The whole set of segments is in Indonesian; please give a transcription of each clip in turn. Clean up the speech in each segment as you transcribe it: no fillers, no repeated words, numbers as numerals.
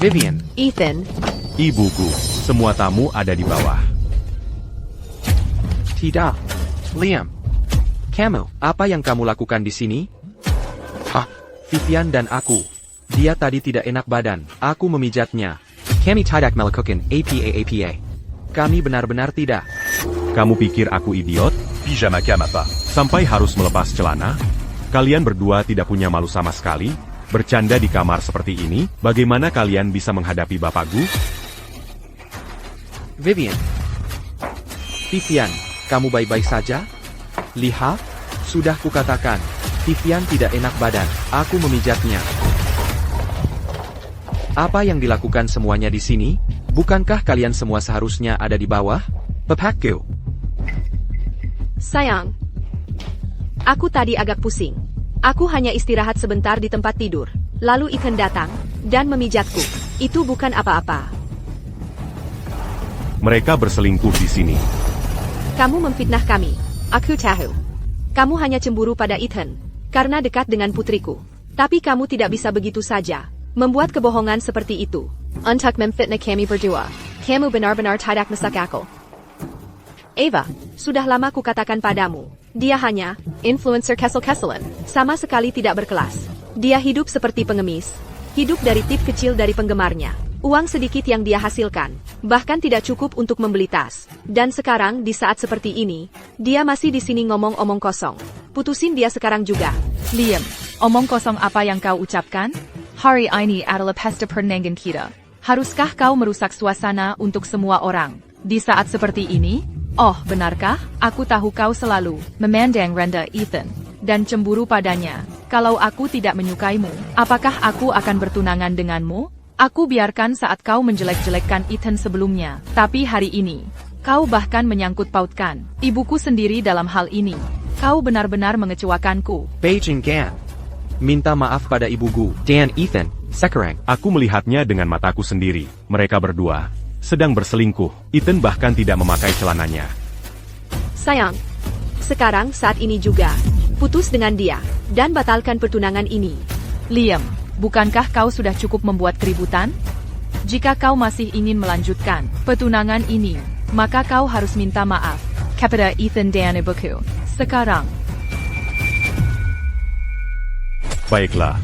Vivian, Ethan, Ibuku, semua tamu ada di bawah. tidak. Liam. Kamu, apa yang kamu lakukan di sini? Hah? Vivian dan aku. Dia tadi tidak enak badan. Aku memijatnya. Kami tidak melakukan apa. Kami benar-benar tidak. Kamu pikir aku idiot? Pyjama cam apa? Sampai harus melepas celana? Kalian berdua tidak punya malu sama sekali? Bercanda di kamar seperti ini? Bagaimana kalian bisa menghadapi bapakku? Vivian. Vivian, kamu baik-baik saja? Lihat, sudah kukatakan. Vivian tidak enak badan. Aku memijatnya. Apa yang dilakukan semuanya di sini? Bukankah kalian semua seharusnya ada di bawah? Bapakku. sayang. Aku tadi agak pusing. Aku hanya istirahat sebentar di tempat tidur. Lalu Ethan datang dan memijatku. Itu bukan apa-apa. Mereka berselingkuh di sini. Kamu memfitnah kami. Aku tahu. Kamu hanya cemburu pada Ethan karena dekat dengan putriku. Tapi kamu tidak bisa begitu saja membuat kebohongan seperti itu. Untuk memfitnah kami berdua. Kamu benar-benar tidak masuk akal. Eva, sudah lama kukatakan padamu. Dia hanya influencer kesel-keselan. Sama sekali tidak berkelas. Dia hidup seperti pengemis. Hidup dari tip kecil dari penggemarnya. Uang sedikit yang dia hasilkan. Bahkan tidak cukup untuk membeli tas. Dan sekarang di saat seperti ini, dia masih di sini ngomong-omong kosong. Putusin dia sekarang juga. Liam, omong kosong apa yang kau ucapkan? Hari ini adalah pesta pernikahan kita. Haruskah kau merusak suasana untuk semua orang? Di saat seperti ini? Oh, benarkah? Aku tahu kau selalu memandang rendah Ethan dan cemburu padanya. Kalau aku tidak menyukaimu, apakah aku akan bertunangan denganmu? Aku biarkan saat kau menjelek-jelekkan Ethan sebelumnya. Tapi hari ini, kau bahkan menyangkut pautkan ibuku sendiri dalam hal ini. Kau benar-benar mengecewakanku. Beijing Gan. Minta maaf pada ibuku. Dan Ethan, sekarang. Aku melihatnya dengan mataku sendiri. Mereka berdua sedang berselingkuh. Ethan bahkan tidak memakai celananya. Sayang, sekarang saat ini juga, putus dengan dia, dan batalkan pertunangan ini. Liam, bukankah kau sudah cukup membuat keributan? Jika kau masih ingin melanjutkan pertunangan ini, maka kau harus minta maaf kepada Ethan dan ibuku. Sekarang. Baiklah,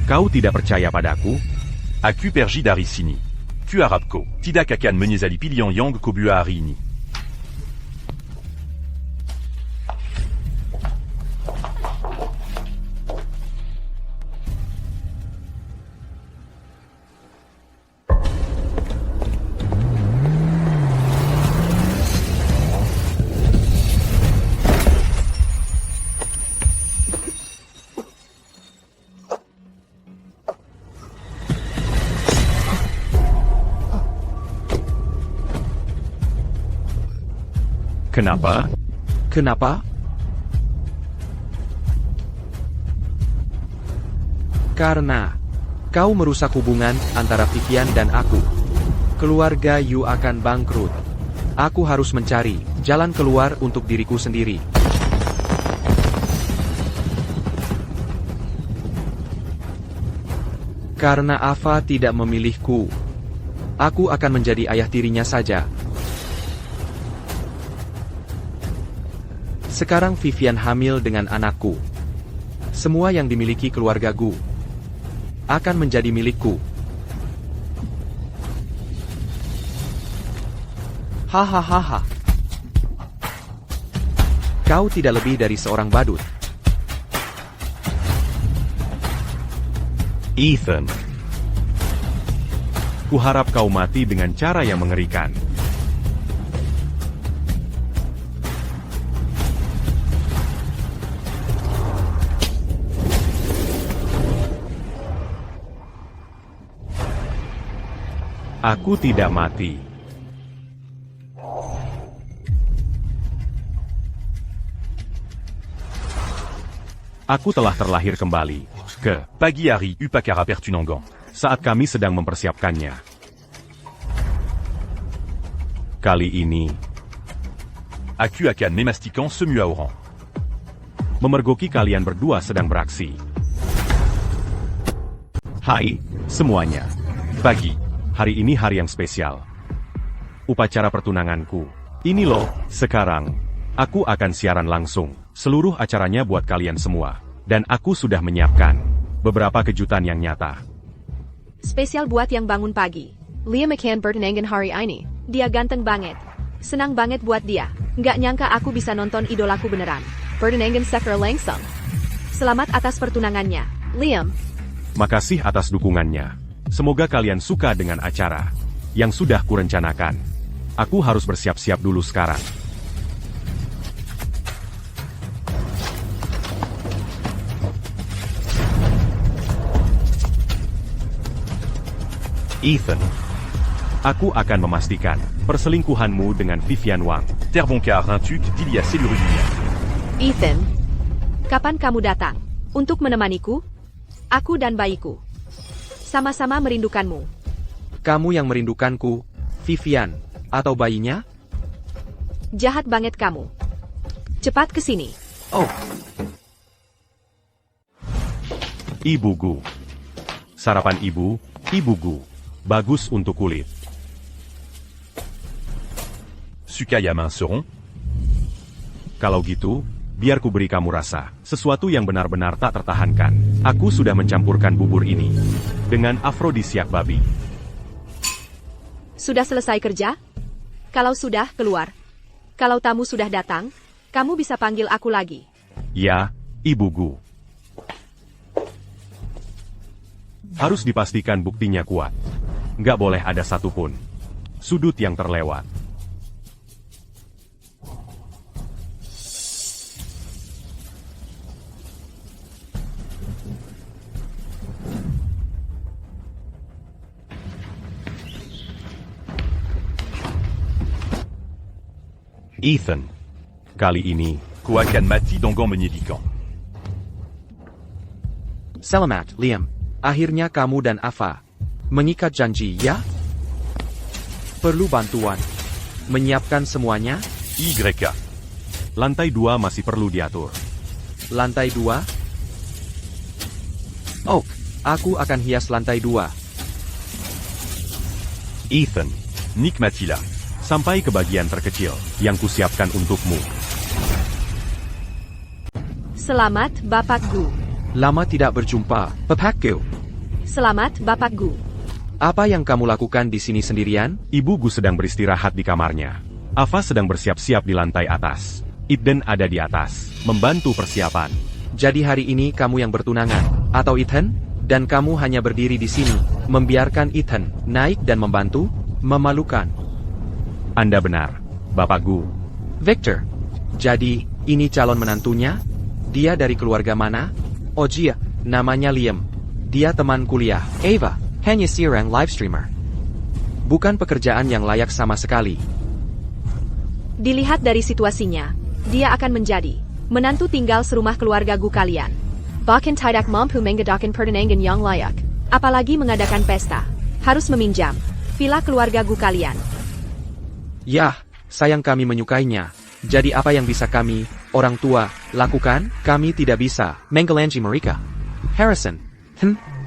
kau tidak percaya padaku? Aku pergi dari sini. Tu arabko. Tidak akan menyesali pilihan yang kau buat hari ini. Kenapa? Kenapa? Karena kau merusak hubungan antara Vivian dan aku. Keluarga Yu akan bangkrut. Aku harus mencari jalan keluar untuk diriku sendiri. Karena Ava tidak memilihku, aku akan menjadi ayah tirinya saja. Sekarang Vivian hamil dengan anakku. Semua yang dimiliki keluarga Gu akan menjadi milikku. Hahaha. Kau tidak lebih dari seorang badut. Ethan. Kuharap kau mati dengan cara yang mengerikan. Aku tidak mati. Aku telah terlahir kembali ke Pagi hari upakara pertunangan. saat kami sedang mempersiapkannya. Kali ini, Aku akan memastikan semua orang. memergoki kalian berdua sedang beraksi. Hai, semuanya. Pagi, Hari ini hari yang spesial. Upacara pertunanganku. Ini loh, sekarang. Aku akan siaran langsung. Seluruh acaranya buat kalian semua. Dan aku sudah menyiapkan beberapa kejutan yang nyata. Spesial buat yang bangun pagi. Liam akan bertunangan hari ini. Dia ganteng banget. Senang banget buat dia. Nggak nyangka aku bisa nonton idolaku beneran. Bertunangan secara langsung. Selamat atas pertunangannya, Liam. Makasih atas dukungannya. Semoga kalian suka dengan acara yang sudah kurencanakan. Aku harus bersiap-siap dulu sekarang. Ethan, aku akan memastikan perselingkuhanmu dengan Vivian Wang. Terboncar un tuc d'Ilias Lurunia. Ethan, kapan kamu datang? Untuk menemaniku? Aku dan bayiku. Sama-sama merindukanmu. Kamu yang merindukanku, Vivian, atau bayinya? Jahat banget kamu. Cepat ke sini. Oh, Ibu Gu. Sarapan ibu, Ibu Gu. Bagus untuk kulit. Sukaya Minceron. Kalau gitu, biar ku beri kamu rasa. Sesuatu yang benar-benar tak tertahankan. Aku sudah mencampurkan bubur ini dengan afrodisiak babi. Sudah selesai kerja? Kalau sudah, keluar. Kalau tamu sudah datang, kamu bisa panggil aku lagi. Ya, Ibu Gu. Harus dipastikan buktinya kuat. Nggak boleh ada satupun sudut yang terlewat. Ethan, kali ini Koakan Mati Dongan Menyedikant. selamat, Liam. Akhirnya kamu dan Ava mengikat janji, ya? Perlu bantuan menyiapkan semuanya? YK. lantai 2 masih perlu diatur. Lantai 2? Oh, aku akan hias lantai 2. Ethan, Nick Matila. sampai ke bagian terkecil yang kusiapkan untukmu. Selamat, Bapak Gu. Lama tidak berjumpa, Pepakku. Selamat, Bapak Gu. Apa yang kamu lakukan di sini sendirian? Ibu Gu sedang beristirahat di kamarnya. Ava sedang bersiap-siap di lantai atas. Eden ada di atas, membantu persiapan. Jadi hari ini kamu yang bertunangan, atau Ethan? Dan kamu hanya berdiri di sini, membiarkan Ethan naik dan membantu? Memalukan. Anda benar, Bapak Gu. Victor. Jadi, ini calon menantunya? Dia dari keluarga mana? Oh iya, namanya Liam. Dia teman kuliah. Ava, hanya seorang live streamer. Bukan pekerjaan yang layak sama sekali. Dilihat dari situasinya, dia akan menjadi menantu tinggal serumah keluarga Gu kalian. Bahkan tidak mampu mengadakan pertunangan yang layak. Apalagi mengadakan pesta. Harus meminjam villa keluarga Gu kalian. Yah, sayang kami menyukainya. Jadi apa yang bisa kami, orang tua, lakukan? Kami tidak bisa menggalanji mereka. Harrison,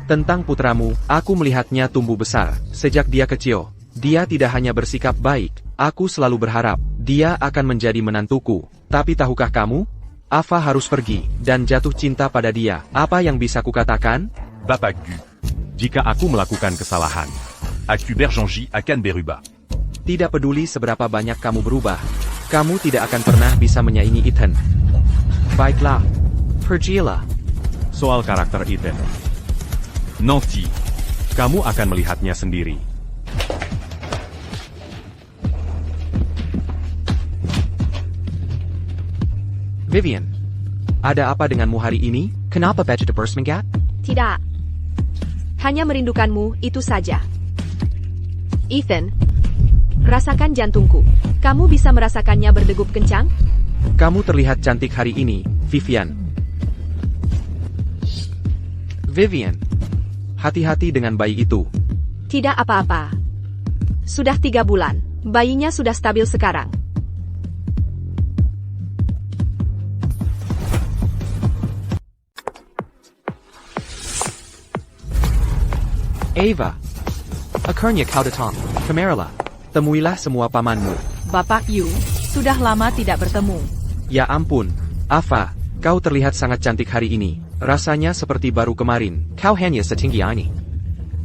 tentang putramu, aku melihatnya tumbuh besar. Sejak dia kecil, dia tidak hanya bersikap baik. Aku selalu berharap, dia akan menjadi menantuku. Tapi tahukah kamu? Ava harus pergi, dan jatuh cinta pada dia. Apa yang bisa kukatakan? Bapak Gu. Jika aku melakukan kesalahan, Aku Berjanji akan beruba. Tidak peduli seberapa banyak kamu berubah, kamu tidak akan pernah bisa menyaingi Ethan. Baiklah, pergilah. soal karakter Ethan, Nanti. kamu akan melihatnya sendiri. Vivian, ada apa denganmu hari ini? Kenapa baju terus menggap? Tidak. Hanya merindukanmu, itu saja. Ethan, rasakan jantungku. Kamu bisa merasakannya berdegup kencang? Kamu terlihat cantik hari ini, Vivian. Vivian, hati-hati dengan bayi itu. Tidak apa-apa. Sudah 3 bulan. Bayinya sudah stabil sekarang. Ava, Akhirnya kau datang. Kemarilah. Temuilah semua pamanmu. Bapak Yu, sudah lama tidak bertemu. Ya ampun. Ava, kau terlihat sangat cantik hari ini. Rasanya seperti baru kemarin. Kau hanya setinggi ini.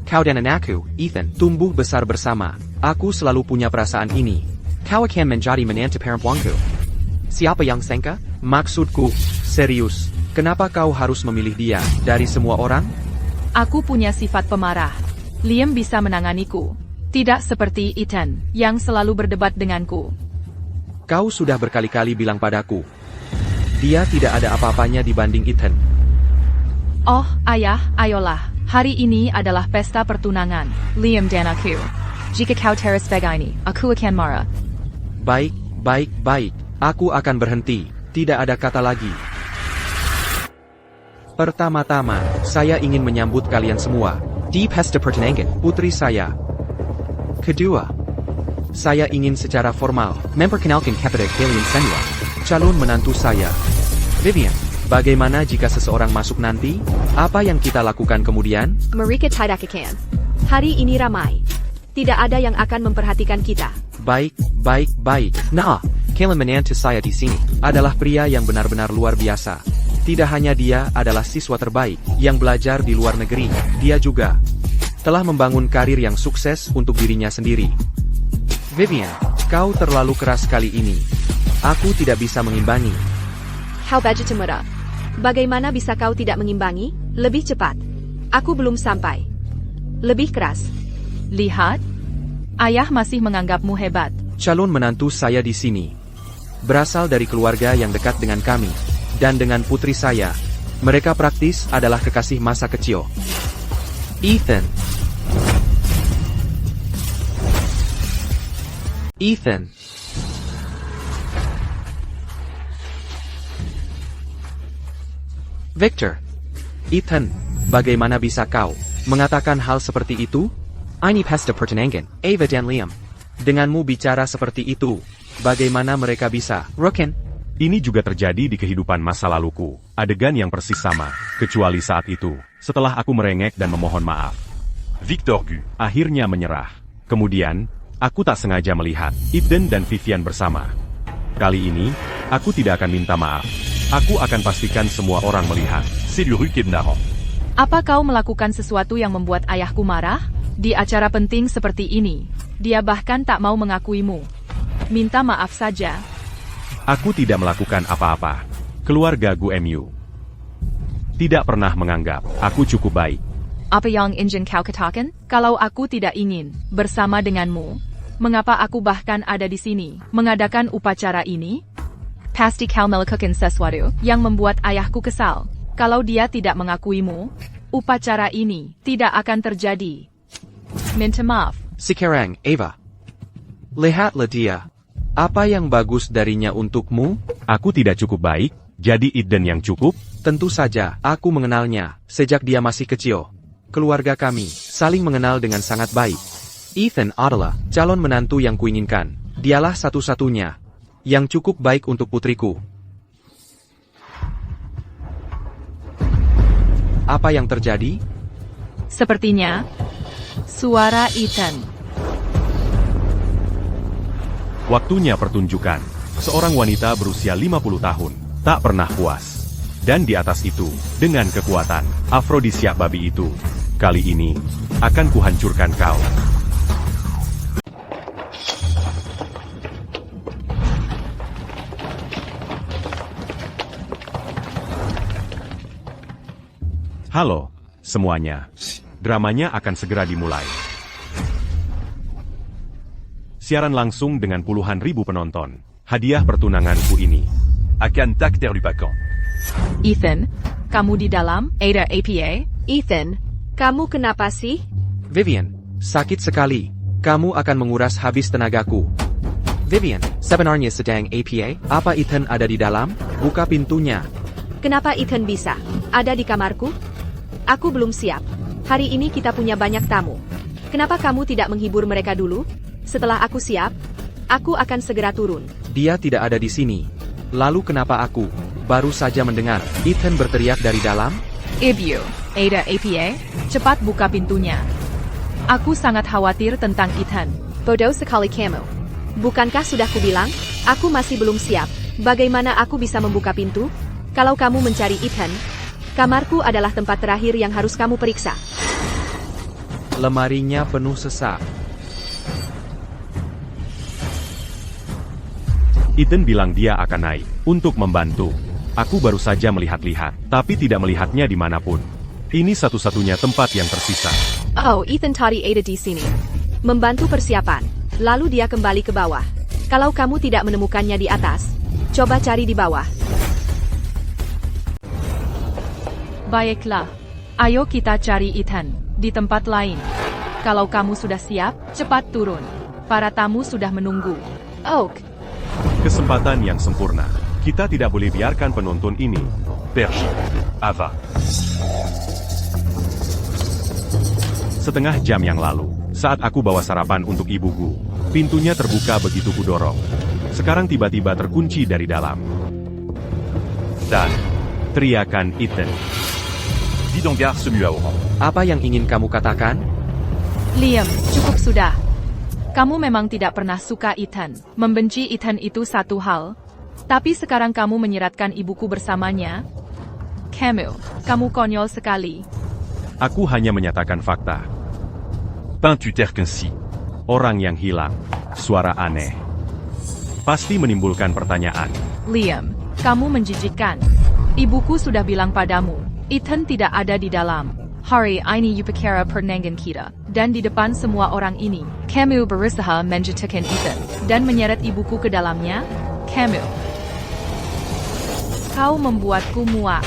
Kau dan anakku, Ethan, tumbuh besar bersama. Aku selalu punya perasaan ini. Kau akan menjadi menantu perempuanku. Siapa yang sangka? Maksudku, serius. Kenapa kau harus memilih dia dari semua orang? Aku punya sifat pemarah. Liam bisa menanganiku. Tidak seperti Ethan, yang selalu berdebat denganku. Kau sudah berkali-kali bilang padaku. Dia tidak ada apa-apanya dibanding Ethan. Oh, ayah, ayolah. Hari ini adalah pesta pertunangan. Liam dan aku. Jika kau teras begini, aku akan marah. Baik, baik, baik. Aku akan berhenti. Tidak ada kata lagi. Pertama-tama, saya ingin menyambut kalian semua di pesta pertunangan putri saya. Kedua, saya ingin secara formal memperkenalkan kepada kalian semua calon menantu saya, Vivian. Bagaimana jika seseorang masuk nanti? Apa yang kita lakukan kemudian? Mereka tidak akan. Hari ini ramai. Tidak ada yang akan memperhatikan kita. Baik, baik, baik. Nah, kalian menantu saya di sini adalah pria yang benar-benar luar biasa. Tidak hanya dia adalah siswa terbaik yang belajar di luar negeri, dia juga telah membangun karir yang sukses untuk dirinya sendiri. Vivian, kau terlalu keras kali ini. Aku tidak bisa mengimbangi. How baju cemara. Bagaimana bisa kau tidak mengimbangi? Lebih cepat. Aku belum sampai. Lebih keras. Lihat. Ayah masih menganggapmu hebat. Calon menantu saya di sini berasal dari keluarga yang dekat dengan kami. Dan dengan putri saya, mereka praktis adalah kekasih masa kecil. Ethan. Ethan. Victor. Ethan, bagaimana bisa kau mengatakan hal seperti itu? Ini pesta pertunangan, Ava dan Liam. Denganmu bicara seperti itu, bagaimana mereka bisa? Roken. Ini juga terjadi di kehidupan masa laluku. Adegan yang persis sama, kecuali saat itu, setelah aku merengek dan memohon maaf. Victor Gu. Akhirnya menyerah. Kemudian, aku tak sengaja melihat Ethan dan Vivian bersama. Kali ini, aku tidak akan minta maaf. Aku akan pastikan semua orang melihat. C'est le rue Kebnaran. Apa kau melakukan sesuatu yang membuat ayahku marah? Di acara penting seperti ini, dia bahkan tak mau mengakuimu. Minta maaf saja. Aku tidak melakukan apa-apa. Keluarga GUMU tidak pernah menganggap aku cukup baik. Apa yang ingin kau katakan? Kalau aku tidak ingin bersama denganmu, mengapa aku bahkan ada di sini, mengadakan upacara ini? Pasti kau melakukan sesuatu yang membuat ayahku kesal. Kalau dia tidak mengakuimu, upacara ini tidak akan terjadi. Minta maaf. Sekarang, Ava. Lihatlah dia. Apa yang bagus darinya untukmu? Aku tidak cukup baik, jadi Ethan yang cukup? Tentu saja, aku mengenalnya sejak dia masih kecil. Keluarga kami saling mengenal dengan sangat baik. Ethan adalah calon menantu yang kuinginkan. Dialah satu-satunya yang cukup baik untuk putriku. Apa yang terjadi? Sepertinya, suara Ethan. Waktunya pertunjukan. Seorang wanita berusia 50 tahun, tak pernah puas. Dan di atas itu, dengan kekuatan, afrodisiak babi itu. Kali ini, akan kuhancurkan kau. Halo, semuanya. Dramanya akan segera dimulai. Siaran langsung dengan puluhan ribu penonton. Hadiah pertunanganku ini. Akan tak terlupakan. Ethan, kamu di dalam? Ada APA? Ethan, kamu kenapa sih? Vivian, sakit sekali. Kamu akan menguras habis tenagaku. Vivian, sebenarnya sedang APA? Apa Ethan ada di dalam? Buka pintunya. Kenapa Ethan bisa ada di kamarku? Aku belum siap. Hari ini kita punya banyak tamu. Kenapa kamu tidak menghibur mereka dulu? Setelah aku siap, aku akan segera turun. Dia tidak ada di sini. Lalu kenapa aku baru saja mendengar Ethan berteriak dari dalam? Ibu, Ada APA? Cepat buka pintunya. Aku sangat khawatir tentang Ethan. Bodoh sekali kamu. Bukankah sudah kubilang, aku masih belum siap. Bagaimana aku bisa membuka pintu? Kalau kamu mencari Ethan, kamarku adalah tempat terakhir yang harus kamu periksa. Lemarinya penuh sesak. Ethan bilang dia akan naik untuk membantu. Aku baru saja melihat-lihat, tapi tidak melihatnya dimanapun. Ini satu-satunya tempat yang tersisa. Oh, Ethan tadi ada di sini. Membantu persiapan. Lalu dia kembali ke bawah. Kalau kamu tidak menemukannya di atas, coba cari di bawah. Baiklah. Ayo kita cari Ethan di tempat lain. Kalau kamu sudah siap, cepat turun. Para tamu sudah menunggu. Oak, Kesempatan yang sempurna. Kita tidak boleh biarkan penonton ini. Perche. Ava. Setengah jam yang lalu, saat aku bawa sarapan untuk ibuku, pintunya terbuka begitu kudorong. Sekarang tiba-tiba terkunci dari dalam. Dan, teriakan Ethan. Vidangar se mue à Oran. Apa yang ingin kamu katakan? Liam, cukup sudah. Kamu memang tidak pernah suka Ethan. Membenci Ethan itu satu hal. Tapi sekarang kamu menyeratkan ibuku bersamanya. Camille, kamu konyol sekali. Aku hanya menyatakan fakta. Peins tu terre qu'ainsi. Orang yang hilang. Suara aneh. Pasti menimbulkan pertanyaan. Liam, kamu menjijikkan. Ibuku sudah bilang padamu, Ethan tidak ada di dalam. Hari ini Upakara Pernangan kita. Dan di depan semua orang ini, Camille berusaha menjatuhkan Ethan. Dan menyeret ibuku ke dalamnya. Camille, kau membuatku muak.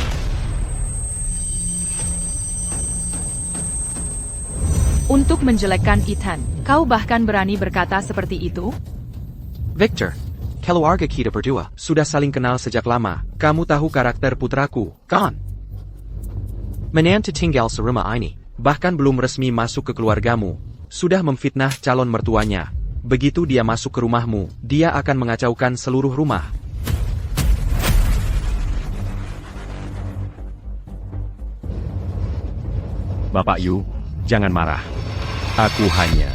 Untuk menjelekkan Ethan, kau bahkan berani berkata seperti itu? Victor, keluarga kita berdua sudah saling kenal sejak lama. Kamu tahu karakter putraku, kan? Menantu tinggal serumah ini, bahkan belum resmi masuk ke keluargamu, sudah memfitnah calon mertuanya. Begitu dia masuk ke rumahmu, dia akan mengacaukan seluruh rumah. Bapak Yu, jangan marah. Aku hanya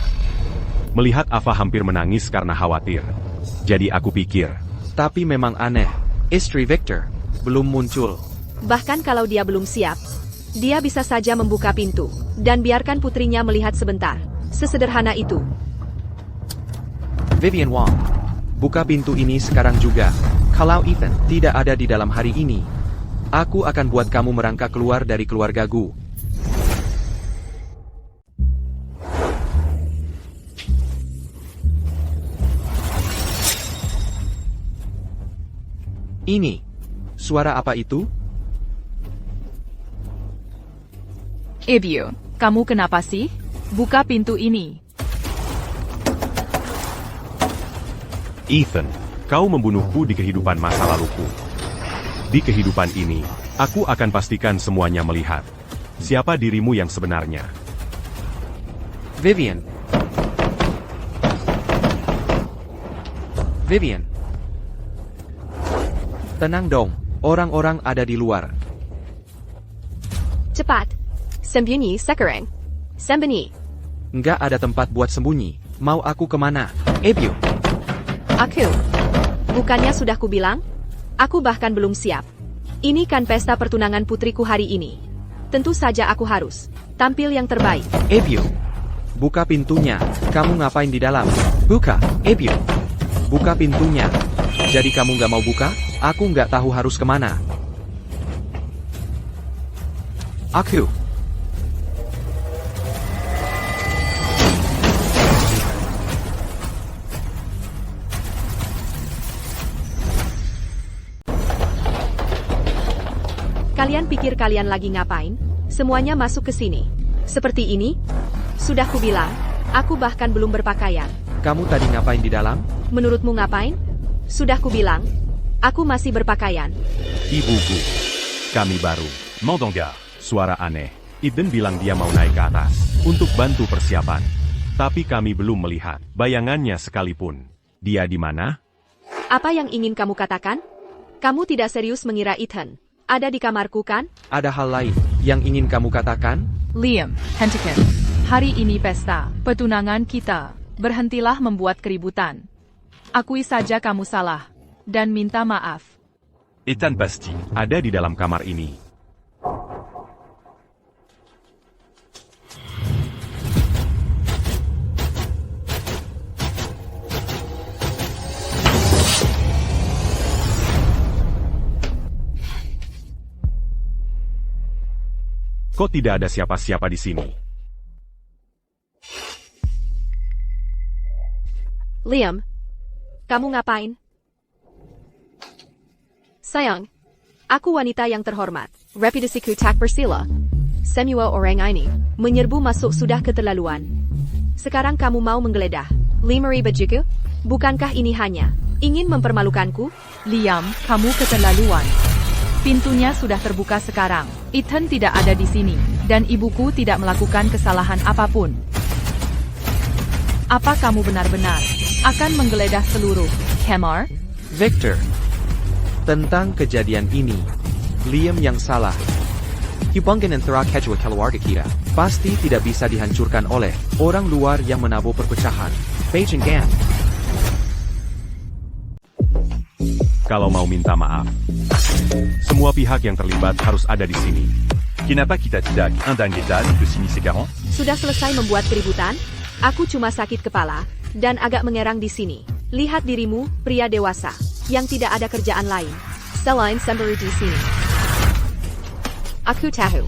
melihat Ava hampir menangis karena khawatir. Jadi aku pikir, Tapi memang aneh, istri Victor belum muncul. bahkan kalau dia belum siap, dia bisa saja membuka pintu, dan biarkan putrinya melihat sebentar. Sesederhana itu. Vivian Wong, buka pintu ini sekarang juga. Kalau Ethan tidak ada di dalam hari ini, aku akan buat kamu merangkak keluar dari keluargaku. Ini, suara apa itu? Ibu, kamu kenapa sih? Buka pintu ini. Ethan, kau membunuhku di kehidupan masa laluku. Di kehidupan ini, aku akan pastikan semuanya melihat siapa dirimu yang sebenarnya. Vivian. Vivian. Tenang dong, orang-orang ada di luar. Cepat. Sembunyi sekarang. Sembunyi. Nggak ada tempat buat sembunyi. Mau aku kemana? Ebu. Aku. Bukannya sudah kubilang? Aku bahkan belum siap. Ini kan pesta pertunangan putriku hari ini. Tentu saja aku harus tampil yang terbaik. Ebu. Buka pintunya. Kamu ngapain di dalam? Buka, Ebu. Buka pintunya. Jadi kamu nggak mau buka? Aku nggak tahu harus kemana. Aku. Kalian pikir kalian lagi ngapain? Semuanya masuk ke sini. Seperti ini? Sudah kubilang, aku bahkan belum berpakaian. Kamu tadi ngapain di dalam? Menurutmu ngapain? Sudah kubilang, aku masih berpakaian. Ibuku. Kami baru. Mandangar. Suara aneh. Ethan bilang dia mau naik ke atas untuk bantu persiapan. Tapi kami belum melihat bayangannya sekalipun. Dia di mana? Apa yang ingin kamu katakan? Kamu tidak serius mengira Ethan ada di kamarku kan? Ada hal lain yang ingin kamu katakan? Liam, hentikan. Hari ini pesta pertunangan kita. Berhentilah membuat keributan. Akui saja kamu salah. Dan minta maaf. Ethan Basti. Ada di dalam kamar ini. Kok tidak ada siapa-siapa di sini? Liam, kamu ngapain? Sayang, aku wanita yang terhormat. Reputasiku tak bersila. Semua orang ini menyerbu masuk sudah keterlaluan. Sekarang kamu mau menggeledah 5.000 bajuku? Bukankah ini hanya ingin mempermalukanku? Liam, kamu keterlaluan. Pintunya sudah terbuka sekarang. Ethan tidak ada di sini, dan ibuku tidak melakukan kesalahan apapun. Apa kamu benar-benar akan menggeledah seluruh kamar? Victor, tentang kejadian ini, Liam yang salah. Hubungan antara kedua keluarga kita pasti tidak bisa dihancurkan oleh orang luar yang menabur perpecahan. Beijing Gan. Kalau mau minta maaf, semua pihak yang terlibat harus ada di sini. Kenapa kita tidak undang-undang ke sini sekarang? Sudah selesai membuat keributan? Aku cuma sakit kepala dan agak mengerang di sini. Lihat dirimu, pria dewasa yang tidak ada kerjaan lain selain sembunyi di sini. Aku tahu,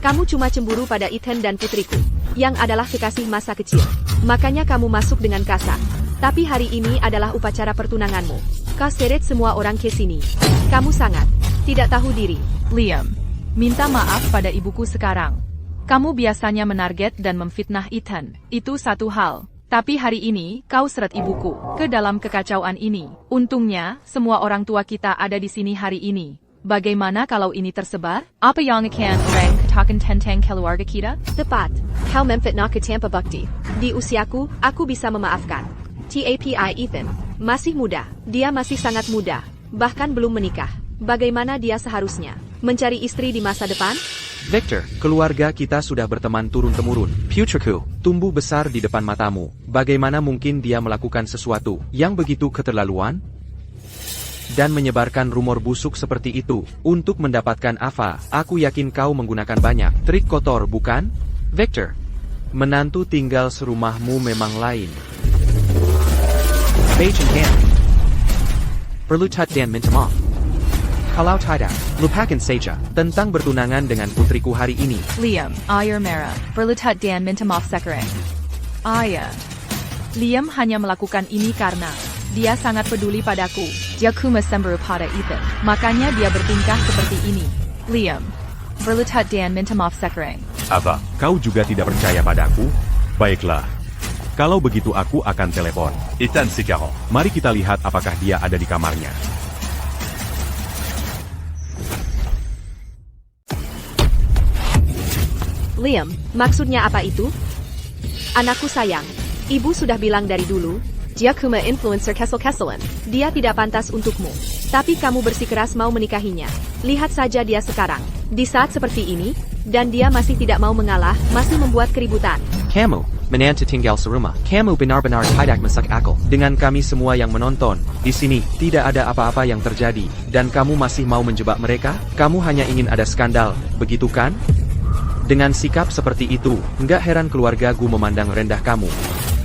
kamu cuma cemburu pada Ethan dan putriku, yang adalah kekasih masa kecil. Makanya kamu masuk dengan kasar. Tapi hari ini adalah upacara pertunanganmu. Kau seret semua orang ke sini. Kamu sangat tidak tahu diri. Liam, minta maaf pada ibuku sekarang. Kamu biasanya menarget dan memfitnah Ethan. Itu satu hal. Tapi hari ini, kau seret ibuku ke dalam kekacauan ini. Untungnya, semua orang tua kita ada di sini hari ini. Bagaimana kalau ini tersebar? Apa yang akan orang katakan tentang keluarga kita? Tepat. Kau memfitnah ke tanpa bukti. Di usiaku, aku bisa memaafkan. Tapi Ethan masih muda. Dia masih sangat muda. Bahkan belum menikah. Bagaimana dia seharusnya mencari istri di masa depan? Victor, keluarga kita sudah berteman turun-temurun. Putriku, tumbuh besar di depan matamu. Bagaimana mungkin dia melakukan sesuatu yang begitu keterlaluan? Dan menyebarkan rumor busuk seperti itu, untuk mendapatkan apa? Aku yakin kau menggunakan banyak trik kotor, bukan? Victor, menantu tinggal serumahmu memang lain. Beijing Gan. Perlu dan minta maaf. Kalau tidak, lupakan saja tentang bertunangan dengan putriku hari ini. Liam, air merah, berlutat dan minta maaf sekarang. Ayah. Liam hanya melakukan ini karena dia sangat peduli padaku. Dia cuma cemburu pada Ethan. Makanya dia bertingkah seperti ini. Liam, berlutat dan minta maaf sekarang. Ava. Kau juga tidak percaya padaku? Baiklah. Kalau begitu aku akan telepon. Ethan sekarang. Mari kita lihat apakah dia ada di kamarnya. Liam, maksudnya apa itu? Anakku sayang, ibu sudah bilang dari dulu, dia cuma influencer kesel-keselan. Dia tidak pantas untukmu. Tapi kamu bersikeras mau menikahinya. Lihat saja dia sekarang. Di saat seperti ini, dan dia masih tidak mau mengalah, masih membuat keributan. Kamu, menantu tinggal serumah. Kamu benar-benar tidak masuk akal. Dengan kami semua yang menonton, di sini, tidak ada apa-apa yang terjadi. Dan kamu masih mau menjebak mereka? Kamu hanya ingin ada skandal, begitu kan? Dengan sikap seperti itu, enggak heran keluargaku memandang rendah kamu.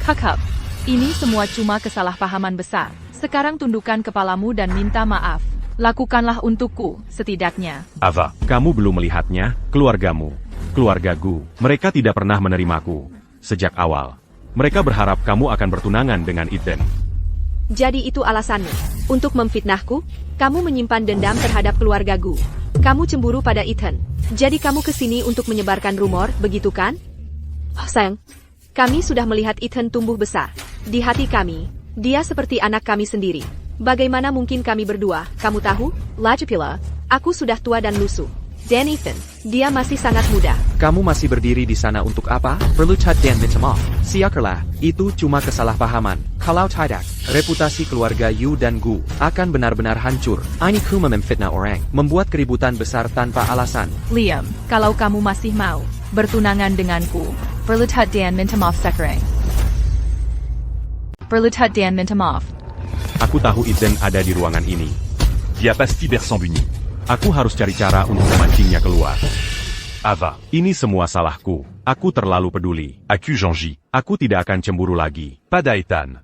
Kakak, ini semua cuma kesalahpahaman besar. Sekarang tundukkan kepalamu dan minta maaf. Lakukanlah untukku, setidaknya. Ava. Kamu belum melihatnya, keluargamu, keluargaku. Mereka tidak pernah menerimaku. Sejak awal, mereka berharap kamu akan bertunangan dengan Ethan. Jadi itu alasanmu. Untuk memfitnahku, kamu menyimpan dendam terhadap keluargaku. Kamu cemburu pada Ethan. Jadi kamu kesini untuk menyebarkan rumor, begitu kan? Oh, sayang, kami sudah melihat Ethan tumbuh besar. Di hati kami, dia seperti anak kami sendiri. Bagaimana mungkin kami berdua, kamu tahu? Lagipula, aku sudah tua dan lusuh. Dan Ethan, dia masih sangat muda. Kamu masih berdiri di sana untuk apa? Perlu dan minta maaf. Siakarlah, itu cuma kesalahpahaman. Kalau tidak, reputasi keluarga Yu dan Gu akan benar-benar hancur. Ini cuma memfitnah orang, membuat keributan besar tanpa alasan. Liam, kalau kamu masih mau bertunangan denganku, Berlutut dan minta maaf sekarang. Berlutut dan minta maaf. Aku tahu Eden ada di ruangan ini. Dia pasti bersembunyi. Aku harus cari cara untuk memancingnya keluar. Ava, Ini semua salahku. Aku terlalu peduli. Aku Jean-J. Aku tidak akan cemburu lagi. Pada Ethan.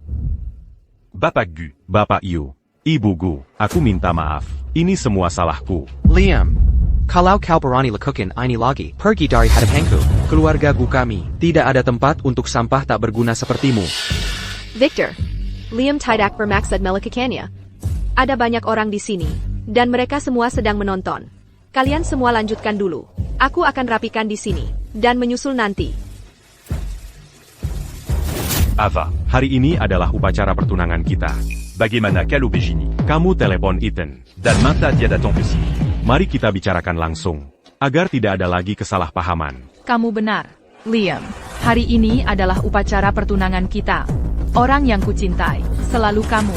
Bapak Gu. Bapak Yu, Ibu Gu, aku minta maaf. Ini semua salahku. Liam, kalau kau berani lakukan ini lagi, pergi dari hadapanku. Keluarga Gu kami, tidak ada tempat untuk sampah tak berguna sepertimu. Victor, Liam tidak bermaksud melakukannya. Ada banyak orang di sini, dan mereka semua sedang menonton. Kalian semua lanjutkan dulu. Aku akan rapikan di sini, dan menyusul nanti. Ava, Hari ini adalah upacara pertunangan kita. bagaimana kalau begini? Kamu telepon Ethan. Dan mata dia datang ke sini. Mari kita bicarakan langsung. Agar tidak ada lagi kesalahpahaman. Kamu benar, Liam. Hari ini adalah upacara pertunangan kita. Orang yang kucintai, selalu kamu.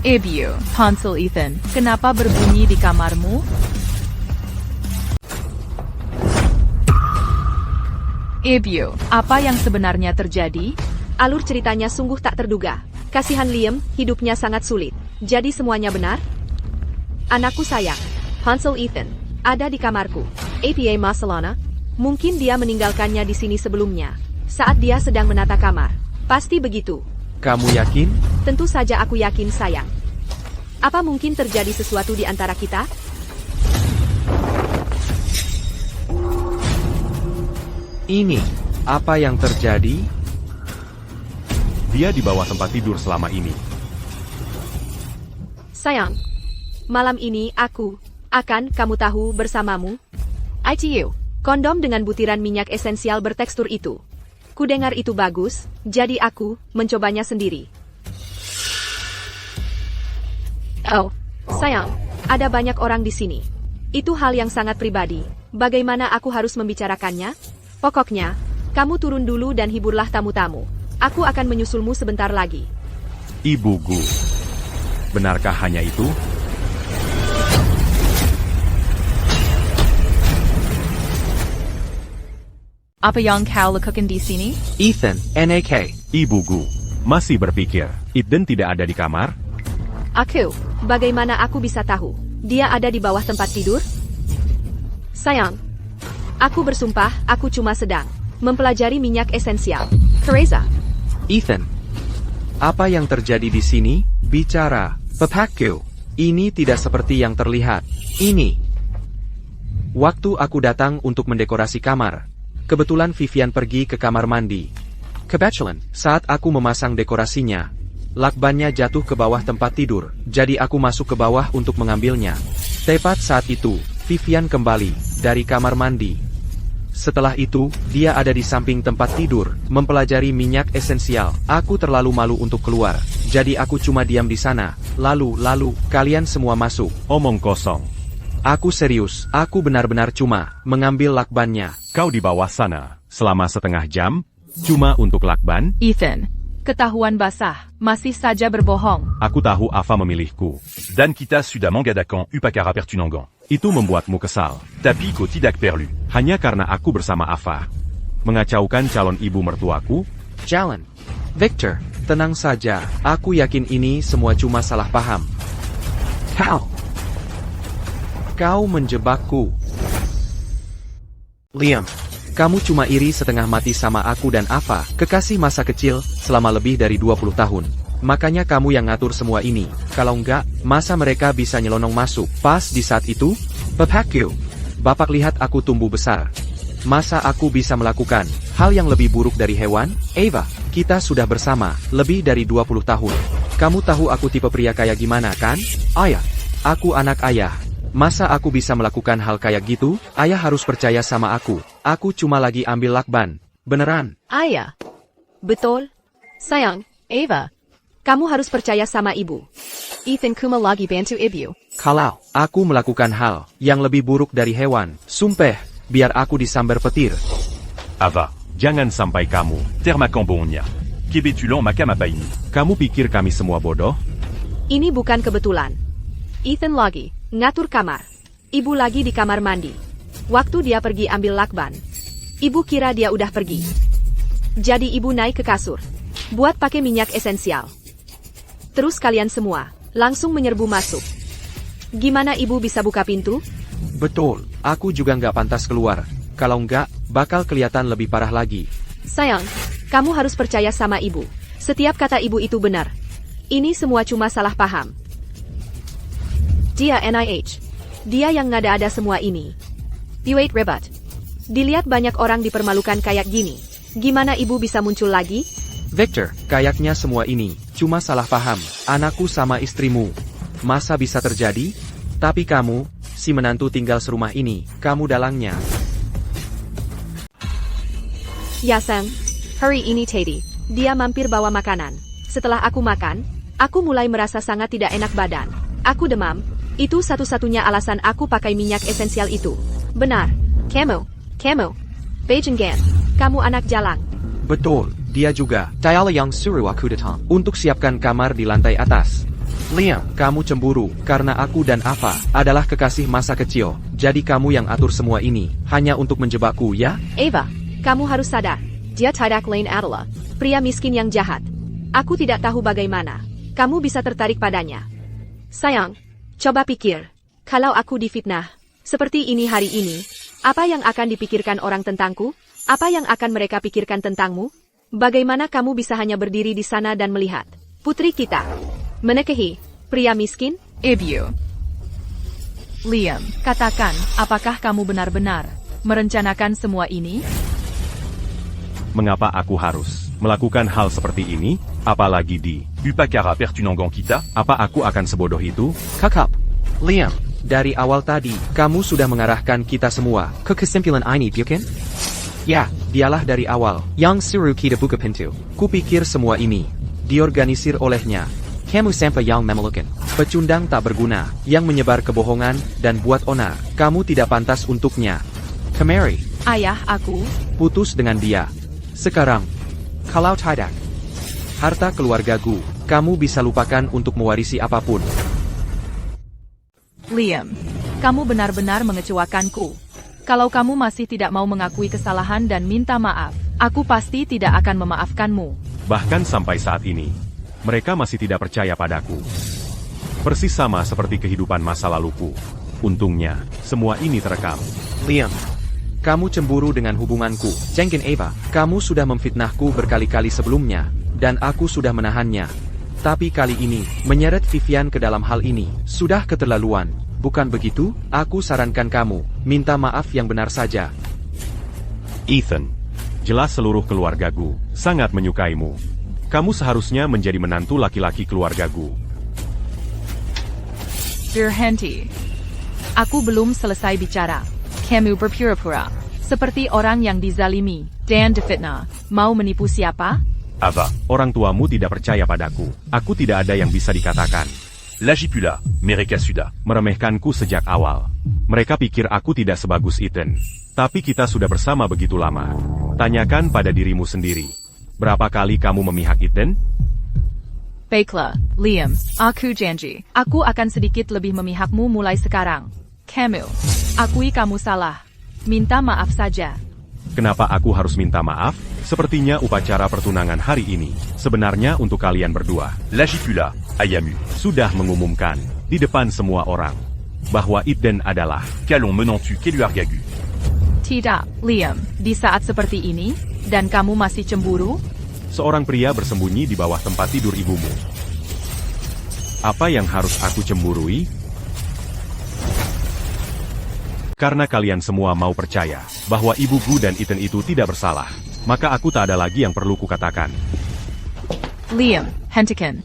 Ibu, Hansel Ethan, kenapa berbunyi di kamarmu? Ibu, apa yang sebenarnya terjadi? Alur ceritanya sungguh tak terduga. Kasihan Liam, hidupnya sangat sulit. Jadi semuanya benar? Anakku sayang, Hansel Ethan, ada di kamarku. Apa masalahnya? Mungkin dia meninggalkannya di sini sebelumnya. Saat dia sedang menata kamar. Pasti begitu. Kamu yakin? Tentu saja aku yakin sayang. Apa mungkin terjadi sesuatu di antara kita? Ini, apa yang terjadi? Dia di bawah tempat tidur selama ini. Sayang, malam ini aku akan kamu tahu bersamamu. ITU, kondom dengan butiran minyak esensial bertekstur itu. Kudengar itu bagus, jadi aku mencobanya sendiri. Oh, sayang, ada banyak orang di sini. Itu hal yang sangat pribadi. Bagaimana aku harus membicarakannya? Pokoknya, kamu turun dulu dan hiburlah tamu-tamu. Aku akan menyusulmu sebentar lagi. Ibu Gu. Benarkah hanya itu? Apa yang kau lakukan di sini? Ethan, NAK. Ibu Gu. Masih berpikir, Eden tidak ada di kamar? Aku, bagaimana aku bisa tahu? Dia ada di bawah tempat tidur? Sayang, aku bersumpah, aku cuma sedang mempelajari minyak esensial. Teresa, Ethan, apa yang terjadi di sini? Bicara, Papaku. Ini tidak seperti yang terlihat. Ini. Waktu aku datang untuk mendekorasi kamar, kebetulan Vivian pergi ke kamar mandi. Kebetulan, saat aku memasang dekorasinya, lakbannya jatuh ke bawah tempat tidur, jadi aku masuk ke bawah untuk mengambilnya. Tepat saat itu, Vivian kembali dari kamar mandi. Setelah itu, dia ada di samping tempat tidur, mempelajari minyak esensial. Aku terlalu malu untuk keluar, jadi aku cuma diam di sana. Lalu, kalian semua masuk. Omong kosong. Aku serius, aku benar-benar cuma mengambil lakbannya. Kau di bawah sana, selama setengah jam? Cuma untuk lakban? Ethan, ketahuan basah, masih saja berbohong. Aku tahu Ava memilihku. Dan kita sudah mengadakan upacara pertunangan. Itu membuatmu kesal. Tapi kau tidak perlu. Hanya karena aku bersama Ava. Mengacaukan calon ibu mertuaku? Jalan. Victor, tenang saja, aku yakin ini semua cuma salah paham. Kau menjebakku. Liam, kamu cuma iri setengah mati sama aku dan Ava, kekasih masa kecil, selama lebih dari 20 tahun. Makanya kamu yang ngatur semua ini. Kalau enggak, masa mereka bisa nyelonong masuk. Pas di saat itu, Papaku, Bapak lihat aku tumbuh besar. Masa aku bisa melakukan hal yang lebih buruk dari hewan? Ava, kita sudah bersama lebih dari 20 tahun. Kamu tahu aku tipe pria kayak gimana kan? Ayah, aku anak ayah. Masa aku bisa melakukan hal kayak gitu? Ayah harus percaya sama aku. Aku cuma lagi ambil lakban. Beneran. ayah. Betul. Sayang, Ava. Kamu harus percaya sama ibu. Ethan cuma lagi bantu ibu. Kalau aku melakukan hal yang lebih buruk dari hewan, sumpah, biar aku disambar petir. Ava, Jangan sampai kamu. termakan bonnya. Kebetulan makam apa ini? Kamu pikir kami semua bodoh? Ini bukan kebetulan. Ethan lagi ngatur kamar. Ibu lagi di kamar mandi. Waktu dia pergi ambil lakban, ibu kira dia udah pergi. Jadi ibu naik ke kasur, buat pakai minyak esensial. Terus kalian semua langsung menyerbu masuk. Gimana ibu bisa buka pintu? Betul, aku juga nggak pantas keluar. Kalau nggak, bakal kelihatan lebih parah lagi. Sayang, kamu harus percaya sama ibu. Setiap kata ibu itu benar. Ini semua cuma salah paham. Dia NIH. Dia yang ngada-ada semua ini. Wait, rebut. Dilihat banyak orang dipermalukan kayak gini. Gimana ibu bisa muncul lagi? Victor, kayaknya semua ini cuma salah paham. Anakku sama istrimu. Masa bisa terjadi? Tapi kamu, si menantu tinggal serumah ini, kamu dalangnya. Ya Sang, hari ini Teddy, dia mampir bawa makanan. Setelah aku makan, aku mulai merasa sangat tidak enak badan. Aku demam, itu satu-satunya alasan aku pakai minyak esensial itu. Benar, kamu, Beijinggan, kamu anak jalang. Betul, dia juga. Diala yang suruh aku datang untuk siapkan kamar di lantai atas. Liam, kamu cemburu, karena aku dan Ava adalah kekasih masa kecil. Jadi kamu yang atur semua ini, hanya untuk menjebakku ya? Ava, kamu harus sadar, dia Tidak Lane adalah pria miskin yang jahat. Aku tidak tahu bagaimana kamu bisa tertarik padanya. Sayang, coba pikir, kalau aku difitnah seperti ini hari ini, apa yang akan dipikirkan orang tentangku? Apa yang akan mereka pikirkan tentangmu? Bagaimana kamu bisa hanya berdiri di sana dan melihat putri kita menikahi pria miskin? Ibu. Liam, katakan, apakah kamu benar-benar merencanakan semua ini? Mengapa aku harus melakukan hal seperti ini? Apalagi di Upakara Pertunangan kita? apa aku akan sebodoh itu? Kakap, Liam, dari awal tadi, kamu sudah mengarahkan kita semua ke kesimpulan ini, bukan? Ya, dialah dari awal yang suruh kita buka pintu. Kupikir semua ini diorganisir olehnya. Kamu sampai yang memelukan pecundang tak berguna, yang menyebar kebohongan dan buat onar. Kamu tidak pantas untuknya. Kemari, Ayah aku, putus dengan dia. Sekarang, kalau tidak, harta keluargaku, kamu bisa lupakan untuk mewarisi apapun. Liam, kamu benar-benar mengecewakanku. Kalau kamu masih tidak mau mengakui kesalahan dan minta maaf, aku pasti tidak akan memaafkanmu. Bahkan sampai saat ini, mereka masih tidak percaya padaku. Persis sama seperti kehidupan masa laluku. Untungnya, semua ini terekam. Liam, kamu cemburu dengan hubunganku. Jengkin Ava, kamu sudah memfitnahku berkali-kali sebelumnya, dan aku sudah menahannya. Tapi kali ini, menyeret Vivian ke dalam hal ini, sudah keterlaluan. Bukan begitu? Aku sarankan kamu, minta maaf yang benar saja. Ethan, jelas seluruh keluargaku sangat menyukaimu. Kamu seharusnya menjadi menantu laki-laki keluargaku. Berhenti. Aku belum selesai bicara. Kamu berpura-pura seperti orang yang dizalimi dan difitnah. Mau menipu siapa? Ava, Orang tuamu tidak percaya padaku. Aku tidak ada yang bisa dikatakan. Lagipula, Mereka Suda. Meremehkanku sejak awal. Mereka pikir aku tidak sebagus Ethan. Tapi kita sudah bersama begitu lama. Tanyakan pada dirimu sendiri. Berapa kali kamu memihak Ethan? Baiklah, Liam, aku janji. Aku akan sedikit lebih memihakmu mulai sekarang. Kamu, akui kamu salah. Minta maaf saja. Kenapa aku harus minta maaf? Sepertinya upacara pertunangan hari ini sebenarnya untuk kalian berdua. Lagipula, Ayamu. Sudah mengumumkan di depan semua orang bahwa Ethan adalah Calon menantu Keluargagu. Tidak, Liam, di saat seperti ini, dan kamu masih cemburu? seorang pria bersembunyi di bawah tempat tidur ibumu. Apa yang harus aku cemburui? Karena kalian semua mau percaya bahwa ibuku dan Ethan itu tidak bersalah, maka aku tak ada lagi yang perlu kukatakan. Liam, hentikan.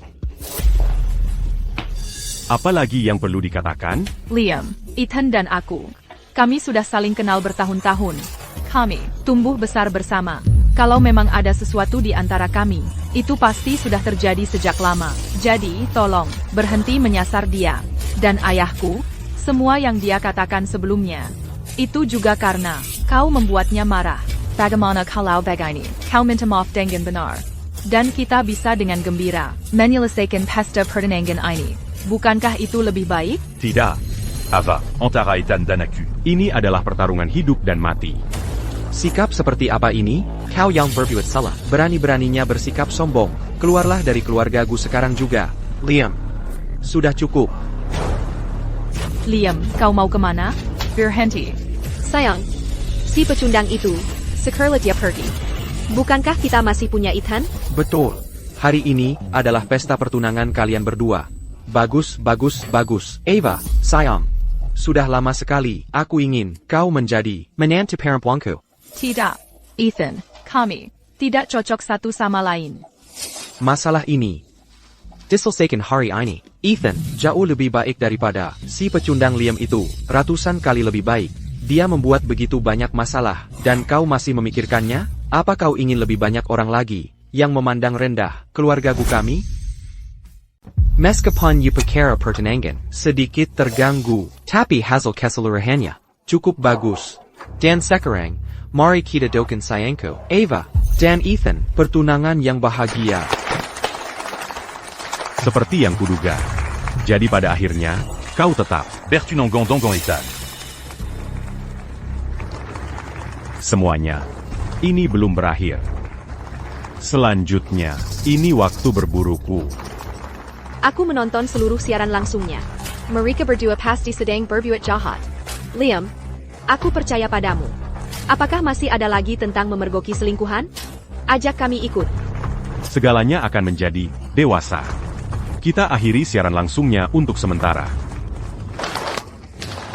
Apa lagi yang perlu dikatakan? Liam, Ethan dan aku. Kami sudah saling kenal bertahun-tahun. Kami tumbuh besar bersama. Kalau memang ada sesuatu di antara kami, itu pasti sudah terjadi sejak lama. Jadi, tolong, berhenti menyasar dia. Dan ayahku, semua yang dia katakan sebelumnya. Itu juga karena kau membuatnya marah. Bagaimana kalau begini, kau minta maaf dengan benar. Dan kita bisa dengan gembira menyelesaikan pesta pertunangan ini. Bukankah itu lebih baik? Tidak. Ava, Antara et Tan Danaku. Ini adalah pertarungan hidup dan mati. Sikap seperti apa ini? Kau yang berbuat salah. Berani-beraninya bersikap sombong. Keluarlah dari keluargaku sekarang juga. Liam. Sudah cukup. Liam, kau mau kemana? Berhenti. Sayang, si pecundang itu, sekarang dia pergi. Bukankah kita masih punya Ethan? Betul. Hari ini adalah pesta pertunangan kalian berdua. Bagus, bagus, bagus. Ava, sayang. Sudah lama sekali, aku ingin kau menjadi menantu perempuanku. Tidak. Ethan, kami tidak cocok satu sama lain. Masalah ini diselesaikan hari ini. Ethan jauh lebih baik daripada si pecundang Liam itu, ratusan kali lebih baik. Dia membuat begitu banyak masalah, dan kau masih memikirkannya? Apa kau ingin lebih banyak orang lagi yang memandang rendah keluargaku kami? Meskipun upacara pertunangan sedikit terganggu, tapi hasil keseluruhannya cukup bagus. Dan sekarang, mari kita doakan sayangku, Ava, dan Ethan, pertunangan yang bahagia. Seperti yang kuduga. Jadi pada akhirnya, kau tetap. Bertunangan Dangan et Tan. Semuanya. Ini belum berakhir. Selanjutnya, ini waktu berburuku. Aku menonton seluruh siaran langsungnya. Mereka berdua pasti sedang berbuat jahat. Liam, aku percaya padamu. Apakah masih ada lagi tentang memergoki selingkuhan? Ajak kami ikut. Segalanya akan menjadi dewasa. Kita akhiri siaran langsungnya untuk sementara.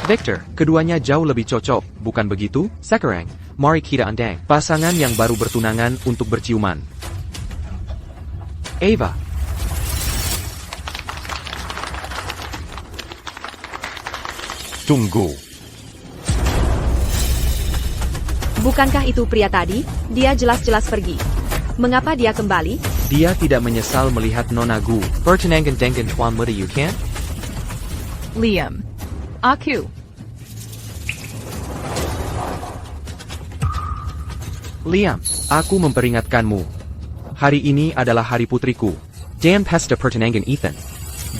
Victor, keduanya jauh lebih cocok, bukan begitu? Sekarang, mari kita andang pasangan yang baru bertunangan untuk berciuman. Ava. Tunggu. Bukankah itu pria tadi? Dia jelas-jelas pergi. Mengapa dia kembali? Dia tidak menyesal melihat nonagu pertunangan dengan tuan muda Yukan? Liam. Aku. Liam, aku memperingatkanmu. Hari ini adalah hari putriku. Dan pesta pertunangan Ethan.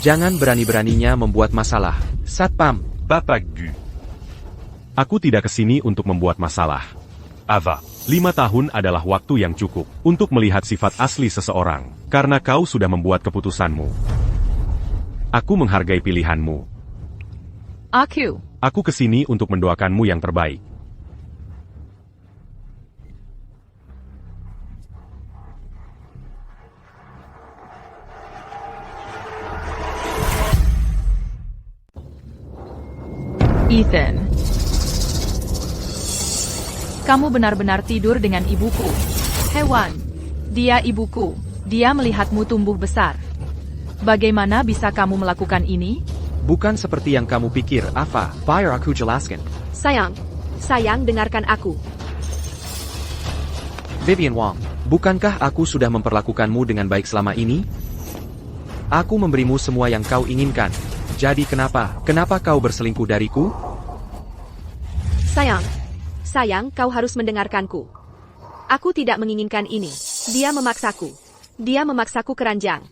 Jangan berani-beraninya membuat masalah. Satpam. Papa Gu. Aku tidak kesini untuk membuat masalah. Ava. 5 tahun adalah waktu yang cukup untuk melihat sifat asli seseorang, karena kau sudah membuat keputusanmu. Aku menghargai pilihanmu. Aku. Aku kesini untuk mendoakanmu yang terbaik. Ethan. Kamu benar-benar tidur dengan ibuku. Hewan. Dia ibuku. Dia melihatmu tumbuh besar. Bagaimana bisa kamu melakukan ini? Bukan seperti yang kamu pikir, Ava. Biar aku jelaskan. Sayang, dengarkan aku. Vivian Wong, bukankah aku sudah memperlakukanmu dengan baik selama ini? Aku memberimu semua yang kau inginkan. Jadi kenapa kau berselingkuh dariku? Sayang, kau harus mendengarkanku. Aku tidak menginginkan ini. Dia memaksaku keranjang.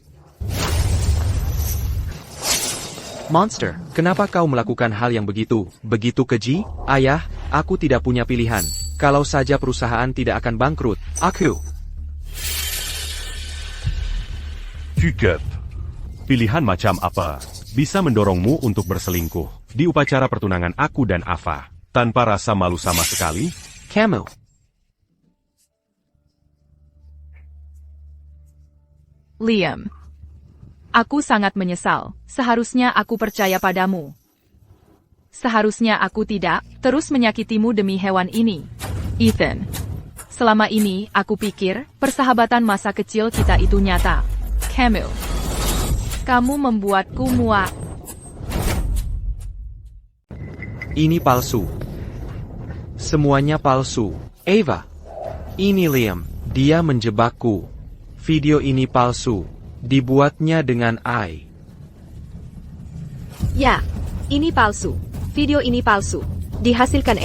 Monster, kenapa kau melakukan hal yang begitu keji? Ayah, aku tidak punya pilihan. Kalau saja perusahaan tidak akan bangkrut, aku. Q-Cup. Pilihan macam apa bisa mendorongmu untuk berselingkuh di upacara pertunangan aku dan Ava, tanpa rasa malu sama sekali? Kamu. Liam. Aku sangat menyesal. Seharusnya aku percaya padamu. Seharusnya aku tidak terus menyakitimu demi hewan ini. Ethan. Selama ini, aku pikir, persahabatan masa kecil kita itu nyata. Camille. Kamu membuatku muak. Ini palsu. Semuanya palsu. Ava. Ini Liam. Dia menjebakku. Video ini palsu. Dibuatnya dengan AI. Ya, ini palsu. Video ini palsu. Dihasilkan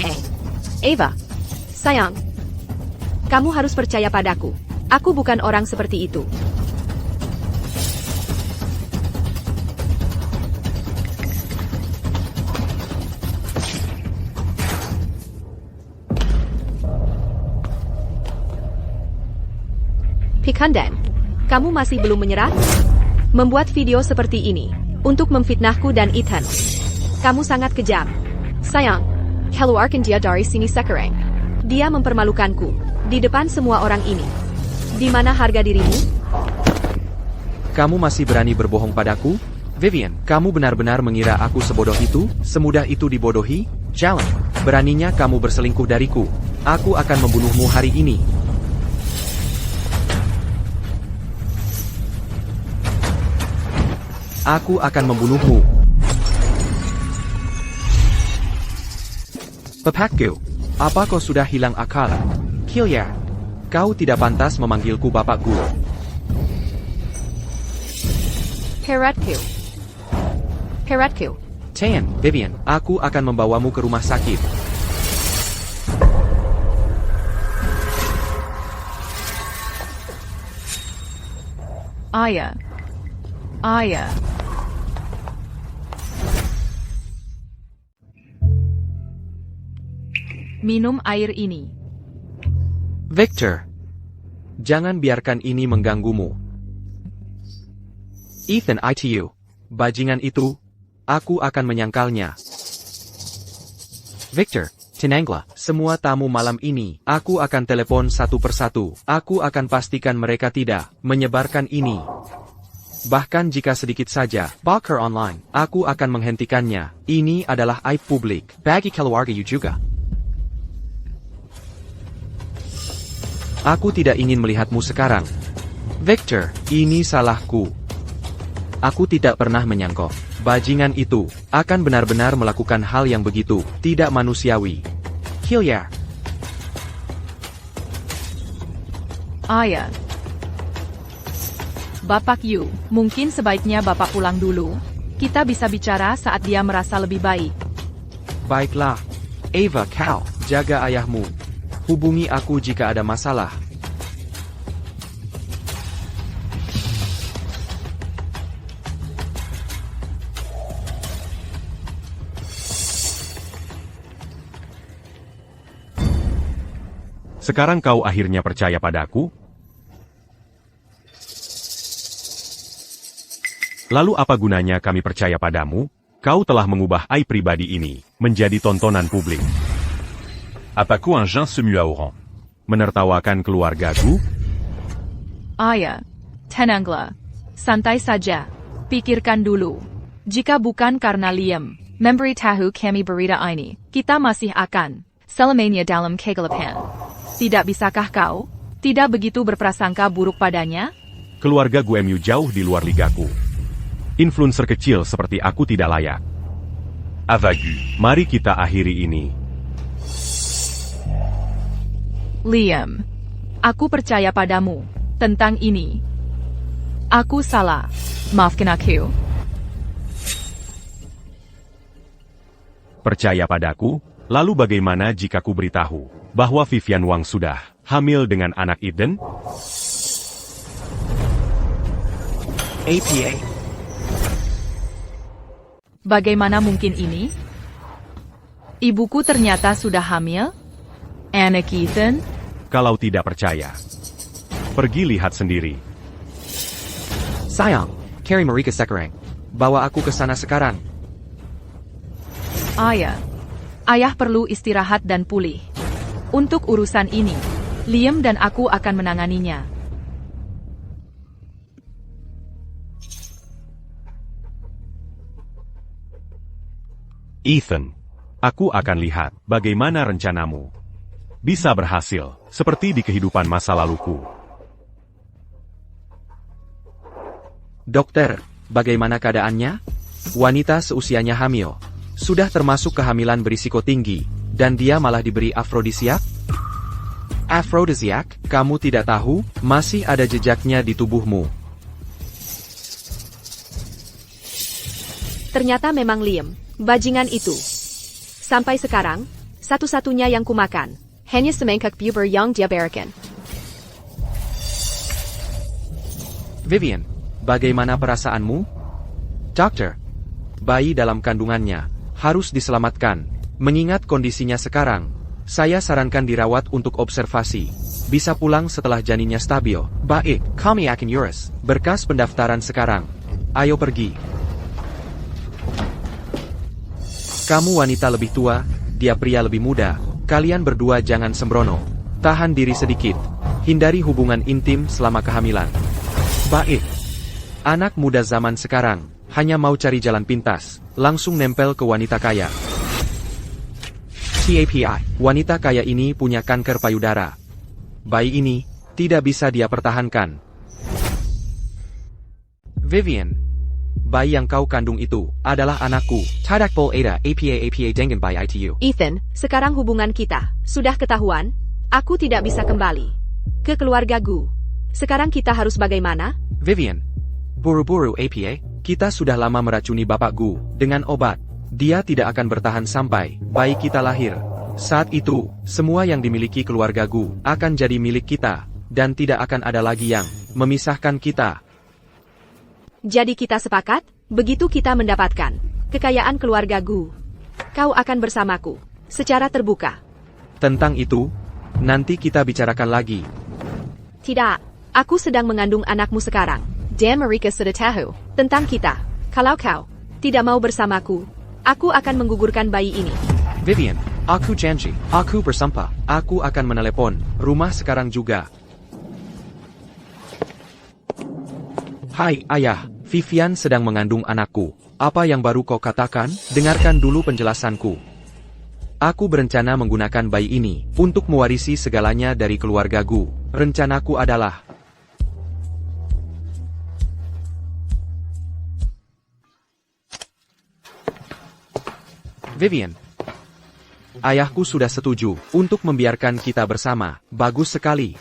Ava. Sayang. Kamu harus percaya padaku. Aku bukan orang seperti itu. Kandang, kamu masih belum menyerah? Membuat video seperti ini untuk memfitnahku dan Ethan. Kamu sangat kejam. Sayang, keluarkan dia dari sini sekarang. Dia mempermalukanku di depan semua orang ini. Di mana harga dirimu? Kamu masih berani berbohong padaku? Vivian, kamu benar-benar mengira aku sebodoh itu? Semudah itu dibodohi? Jalan. Beraninya kamu berselingkuh dariku. Aku akan membunuhmu hari ini. Aku akan membunuhmu. Bapakku, apa kau sudah hilang akal? Kilya, kau tidak pantas memanggilku bapakku. Heratku. Tayan, Vivian, aku akan membawamu ke rumah sakit. Ayah. Minum air ini. Victor, jangan biarkan ini mengganggumu. Ethan, ITU. Bajingan itu, aku akan menyangkalnya. Victor, Tinangla, semua tamu malam ini, aku akan telepon satu persatu. Aku akan pastikan mereka tidak menyebarkan ini. Bahkan jika sedikit saja, Bakar online, aku akan menghentikannya. Ini adalah aib publik, bagi keluarga you juga. Aku tidak ingin melihatmu sekarang. Victor, ini salahku. Aku tidak pernah menyangka, bajingan itu, akan benar-benar melakukan hal yang begitu, tidak manusiawi. Kilya. Ayah. Bapak Yu, mungkin sebaiknya Bapak pulang dulu. Kita bisa bicara saat dia merasa lebih baik. Baiklah. Ava, kau, jaga ayahmu. Hubungi aku jika ada masalah. Sekarang kau akhirnya percaya padaku? Lalu apa gunanya kami percaya padamu? Kau telah mengubah aib pribadi ini menjadi tontonan publik. À Paco un jeun se mue à Oran. Menertawakan keluargaku? Ayah. Tinangla. Santai saja. Pikirkan dulu. Jika bukan karena Liam memberitahu kami berita ini, kita masih akan selamanya dalam kegelapan. Tidak bisakah kau tidak begitu berprasangka buruk padanya? Keluarga GUMU jauh di luar ligaku. Influencer kecil seperti aku tidak layak. Avagu. Mari kita akhiri ini. Liam, aku percaya padamu tentang ini. Aku salah. Maafkan aku. Percaya padaku? Lalu bagaimana jika ku beritahu bahwa Vivian Wang sudah hamil dengan anak Eden? APA. Bagaimana mungkin ini? Ibuku ternyata sudah hamil? Anak Ethan? Kalau tidak percaya, pergi lihat sendiri. Sayang, Carrie Marika sekarang. Bawa aku ke sana sekarang. Ayah perlu istirahat dan pulih. Untuk urusan ini, Liam dan aku akan menanganinya. Ethan, aku akan lihat bagaimana rencanamu bisa berhasil, seperti di kehidupan masa laluku. Dokter, bagaimana keadaannya? Wanita seusianya hamil. Sudah termasuk kehamilan berisiko tinggi, dan dia malah diberi afrodisiak? Afrodisiak, kamu tidak tahu, masih ada jejaknya di tubuhmu. Ternyata memang Liam, bajingan itu. Sampai sekarang, satu-satunya yang kumakan, hanya semangkuk bubur yang dia berikan. Vivian, bagaimana perasaanmu? Dokter, bayi dalam kandungannya harus diselamatkan. Mengingat kondisinya sekarang, saya sarankan dirawat untuk observasi. bisa pulang setelah janinnya stabil. Baik, kami akan urus berkas pendaftaran sekarang. Ayo pergi. Kamu wanita lebih tua, dia pria lebih muda. Kalian berdua jangan sembrono. Tahan diri sedikit. Hindari hubungan intim selama kehamilan. Baik. Anak muda zaman sekarang hanya mau cari jalan pintas, langsung nempel ke wanita kaya. TAPI, wanita kaya ini punya kanker payudara. Bayi ini tidak bisa dia pertahankan. Vivian, bayi yang kau kandung itu adalah anakku. Tadakpol Ada APA dengan bayi itu. Ethan, sekarang hubungan kita sudah ketahuan. Aku tidak bisa kembali ke keluarga Gu. Sekarang kita harus bagaimana? Vivian, buru-buru APA. Kita sudah lama meracuni Bapak Gu dengan obat. Dia tidak akan bertahan sampai bayi kita lahir. Saat itu, semua yang dimiliki keluarga Gu akan jadi milik kita, dan tidak akan ada lagi yang memisahkan kita. Jadi kita sepakat, begitu kita mendapatkan kekayaan keluarga Gu, kau akan bersamaku secara terbuka. Tentang itu, nanti kita bicarakan lagi. Tidak, aku sedang mengandung anakmu sekarang. Dan mereka sudah tahu tentang kita. Kalau kau tidak mau bersamaku, aku akan menggugurkan bayi ini. Vivian, aku janji, aku bersumpah, aku akan menelepon rumah sekarang juga. Hai ayah, Vivian sedang mengandung anakku. Apa yang baru kau katakan? Dengarkan dulu penjelasanku. Aku berencana menggunakan bayi ini untuk mewarisi segalanya dari keluarga Gu. Rencanaku adalah Vivian, ayahku sudah setuju untuk membiarkan kita bersama. Bagus sekali.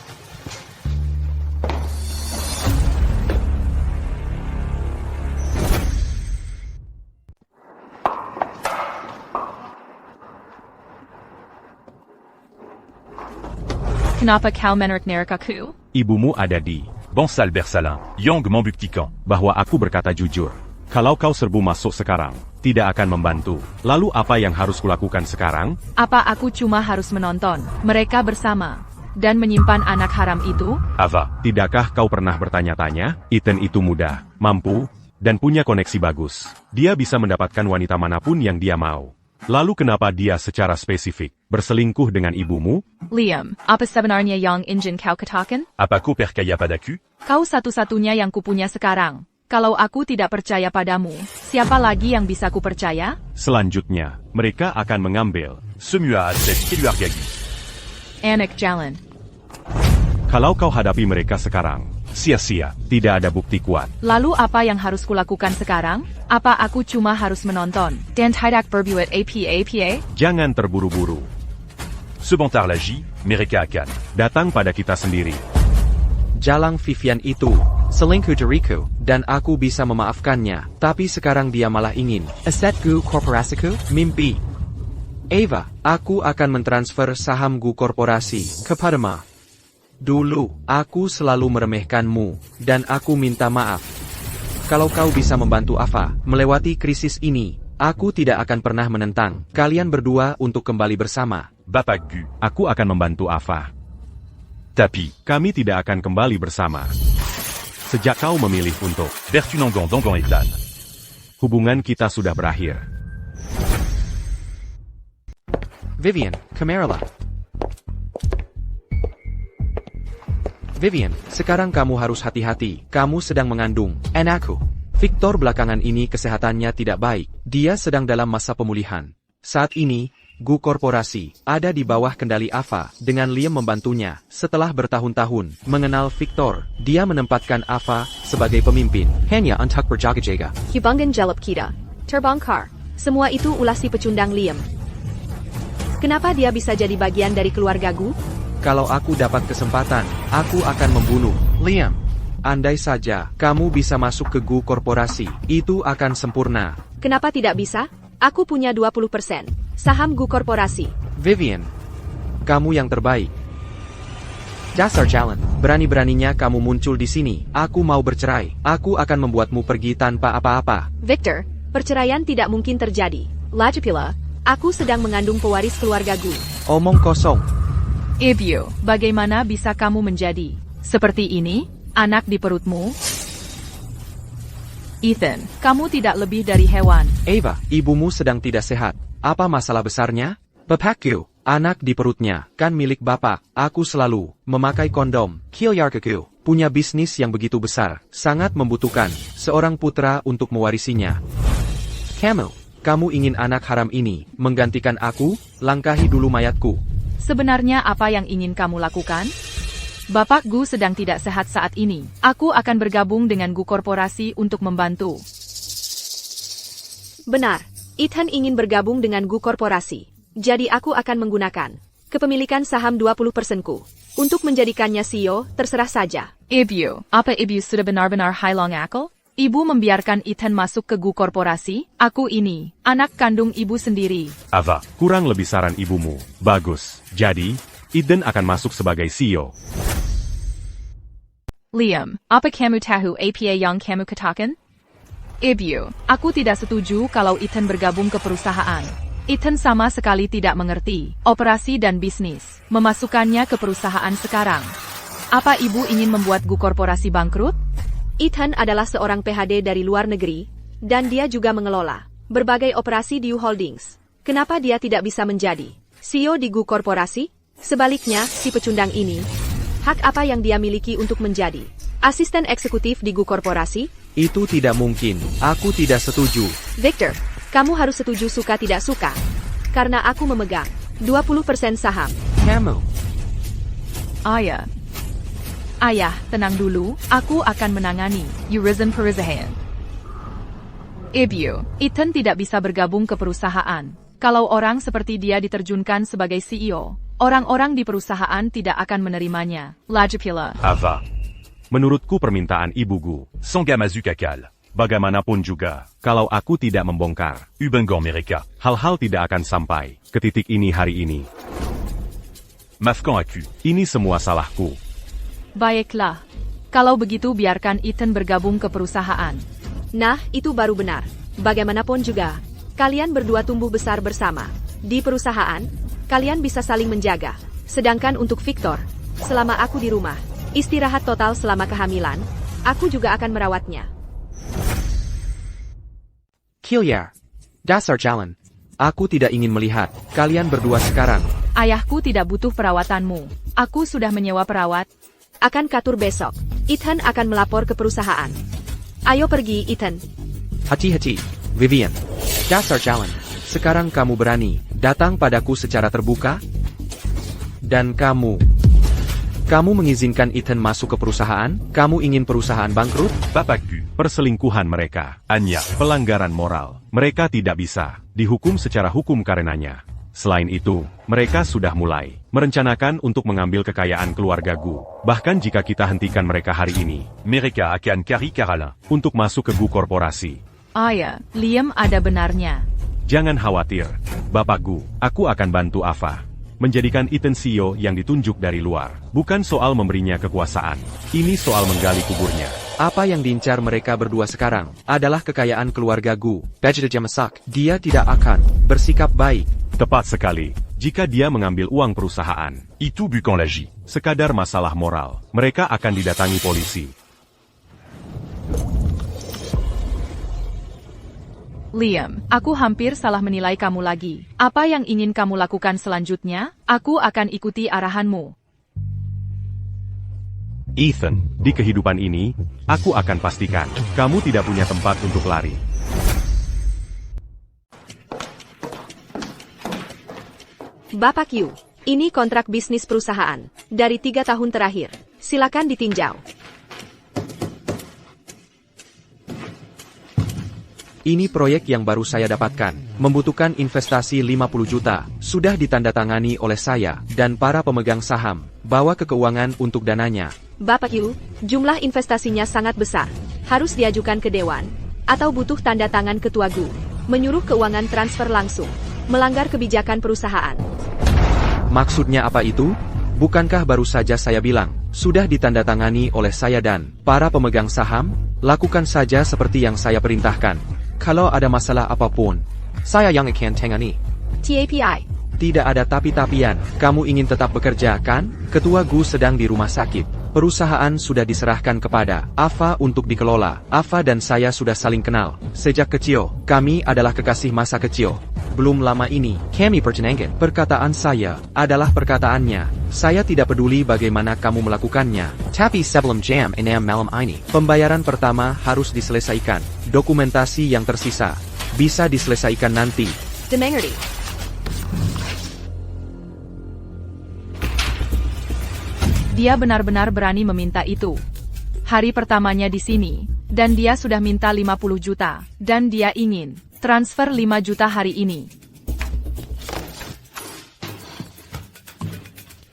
Kenapa kau menerka aku? Ibumu ada di Bon sale Bersalin, Yang membuktikan bahwa aku berkata jujur. Kalau kau serbu masuk sekarang, tidak akan membantu. Lalu apa yang harus kulakukan sekarang? Apa aku cuma harus menonton mereka bersama dan menyimpan anak haram itu? Ava, Tidakkah kau pernah bertanya-tanya? Ethan itu muda, mampu, dan punya koneksi bagus. Dia bisa mendapatkan wanita manapun yang dia mau. Lalu kenapa dia secara spesifik berselingkuh dengan ibumu? Liam, apa sebenarnya yang ingin kau katakan? apa kau percaya padaku? Kau satu-satunya yang kupunya sekarang. Kalau aku tidak percaya padamu, siapa lagi yang bisa kupercaya? Selanjutnya, mereka akan mengambil. Semua aset keluarga Gu. Anak jalan. Kalau kau hadapi mereka sekarang, Sia-sia. tidak ada bukti kuat. Lalu apa yang harus kulakukan sekarang? Apa aku cuma harus menonton dan tidak berbuat apa-apa? Jangan terburu-buru. Sebentar lagi, mereka akan Datang pada kita sendiri. Jalang Vivian itu selingkuh dariku, dan aku bisa memaafkannya. Tapi sekarang dia malah ingin aset Gu korporasiku. Mimpi. Ava, aku akan mentransfer saham Gu korporasi kepadamu. Dulu, aku selalu meremehkanmu, dan aku minta maaf. Kalau kau bisa membantu Ava melewati krisis ini, aku tidak akan pernah menentang kalian berdua untuk kembali bersama. Bapak Gu. Aku akan membantu Ava. Tapi, Kami tidak akan kembali bersama. Sejak kau memilih untuk, Bertunangan Dangan Ethan. hubungan kita sudah berakhir. Vivian, Camarilla. Vivian, sekarang kamu harus hati-hati. Kamu sedang mengandung anakku. Victor belakangan ini kesehatannya tidak baik. Dia sedang dalam masa pemulihan. Saat ini, Gu Korporasi ada di bawah kendali Ava dengan Liam membantunya. Setelah bertahun-tahun mengenal Victor, dia menempatkan Ava sebagai pemimpin. Hanya untuk berjaga-jaga. Hubungan jalap kita terbongkar. Semua itu ulah si pecundang Liam. Kenapa dia bisa jadi bagian dari keluarga Gu? Kalau aku dapat kesempatan, aku akan membunuh Liam. Andai saja kamu bisa masuk ke Gu Korporasi, itu akan sempurna. Kenapa tidak bisa? Aku punya 20% saham Gu Korporasi. Vivian, kamu yang terbaik. Dasar jalan, berani-beraninya kamu muncul di sini. Aku mau bercerai. Aku akan membuatmu pergi tanpa apa-apa. Victor, perceraian tidak mungkin terjadi. Lagipula, aku sedang mengandung pewaris keluarga Gu. Omong kosong. Ibu, bagaimana bisa kamu menjadi seperti ini, anak di perutmu? Ethan, kamu tidak lebih dari hewan. Ava, ibumu sedang tidak sehat. Apa masalah besarnya? Bapakku, anak di perutnya, kan milik bapak. Aku selalu memakai kondom. Kilyarkaku punya bisnis yang begitu besar, sangat membutuhkan seorang putra untuk mewarisinya. Kamu ingin anak haram ini menggantikan aku? Langkahi dulu mayatku. Sebenarnya apa yang ingin kamu lakukan? Bapak Gu sedang tidak sehat saat ini. Aku akan bergabung dengan Gu Korporasi untuk membantu. Benar, Ethan ingin bergabung dengan Gu Korporasi. Jadi aku akan menggunakan kepemilikan saham 20%-ku. Untuk menjadikannya CEO, terserah saja. Ibu, apa ibu sudah benar-benar hilang akal? Ibu membiarkan Ethan masuk ke Gu Korporasi? Aku ini, anak kandung ibu sendiri. Ava, Kurang lebih saran ibumu. Bagus. Jadi, Ethan akan masuk sebagai CEO. Liam, apa kamu tahu apa yang kamu katakan? Ibu, aku tidak setuju kalau Ethan bergabung ke perusahaan. Ethan sama sekali tidak mengerti operasi dan bisnis. Memasukkannya ke perusahaan sekarang. Apa ibu ingin membuat Gu Korporasi bangkrut? Ethan adalah seorang PhD dari luar negeri, dan dia juga mengelola berbagai operasi di U Holdings. Kenapa dia tidak bisa menjadi CEO di Gu Korporasi? Sebaliknya, si pecundang ini, hak apa yang dia miliki untuk menjadi asisten eksekutif di Gu Korporasi? Itu tidak mungkin. Aku tidak setuju. Victor, kamu harus setuju suka tidak suka. Karena aku memegang 20% saham. Kamu. Ayah, tenang dulu, aku akan menangani urusan perusahaan. Ibu, Ethan tidak bisa bergabung ke perusahaan. Kalau orang seperti dia diterjunkan sebagai CEO, orang-orang di perusahaan tidak akan menerimanya. Lagi pula. Ava, Menurutku permintaan ibu Gu. Sangamazu Kakal, Bagaimanapun juga, kalau aku tidak membongkar, Ubengor Mereka, hal-hal tidak akan sampai ke titik ini hari ini. Mafkan Aku, Ini semua salahku. Baiklah. Kalau begitu biarkan Ethan bergabung ke perusahaan. Nah, itu baru benar. Bagaimanapun juga, kalian berdua tumbuh besar bersama. Di perusahaan, kalian bisa saling menjaga. Sedangkan untuk Victor, selama aku di rumah, istirahat total selama kehamilan, aku juga akan merawatnya. Kilyar. Dasar jalan. Aku tidak ingin melihat kalian berdua sekarang. Ayahku tidak butuh perawatanmu. Aku sudah menyewa perawat. Akan katur besok. Ethan akan melapor ke perusahaan. Ayo pergi, Ethan. Hati-hati, Vivian. Dasar jalan. Sekarang kamu berani datang padaku secara terbuka? Dan kamu mengizinkan Ethan masuk ke perusahaan? Kamu ingin perusahaan bangkrut? Papaku, Perselingkuhan mereka, Anya, pelanggaran moral. Mereka tidak bisa dihukum secara hukum karenanya. Selain itu, mereka sudah mulai merencanakan untuk mengambil kekayaan keluarga Gu. Bahkan jika kita hentikan mereka hari ini, Mereka akan Kari Karalin. untuk masuk ke Gu Korporasi. Liam ada benarnya. Jangan khawatir, Bapak Gu, aku akan bantu Ava. Menjadikan Ethan CEO yang ditunjuk dari luar. Bukan soal memberinya kekuasaan. Ini soal menggali kuburnya. Apa yang diincar mereka berdua sekarang adalah kekayaan keluarga Gu. Bajda Jamasak. Dia tidak akan bersikap baik. Tepat sekali. Jika dia mengambil uang perusahaan, Itu bukan lagi. sekadar masalah moral, mereka akan didatangi polisi. Liam, aku hampir salah menilai kamu lagi. Apa yang ingin kamu lakukan selanjutnya? Aku akan ikuti arahanmu. Ethan, di kehidupan ini, aku akan pastikan kamu tidak punya tempat untuk lari. Bapak Yu, ini kontrak bisnis perusahaan. Dari 3 tahun terakhir. Silakan ditinjau. Ini proyek yang baru saya dapatkan. Membutuhkan investasi 50 juta. Sudah ditandatangani oleh saya dan para pemegang saham. Bawa ke keuangan untuk dananya. Bapak Yu, jumlah investasinya sangat besar. Harus diajukan ke Dewan. Atau butuh tanda tangan Ketua Gu. Menyuruh keuangan transfer langsung. Melanggar kebijakan perusahaan. Maksudnya apa itu? Bukankah baru saja saya bilang, sudah ditandatangani oleh saya dan para pemegang saham? Lakukan saja seperti yang saya perintahkan. Kalau ada masalah apapun, saya yang akan tangani. TAPI, Tidak ada tapi-tapian. Kamu ingin tetap bekerja, kan? Ketua Gu sedang di rumah sakit. Perusahaan sudah diserahkan kepada Ava untuk dikelola. Ava dan saya sudah saling kenal sejak kecil. Kami adalah kekasih masa kecil. Belum lama ini, kami pertunangan. Perkataan saya adalah perkataannya. Saya tidak peduli bagaimana kamu melakukannya. Tapi sebelum jam 6 malam ini, pembayaran pertama harus diselesaikan. Dokumentasi yang tersisa bisa diselesaikan nanti. Dimengerti. Dia benar-benar berani meminta itu. Hari pertamanya di sini, dan dia sudah minta 50 juta, dan dia ingin transfer 5 juta hari ini.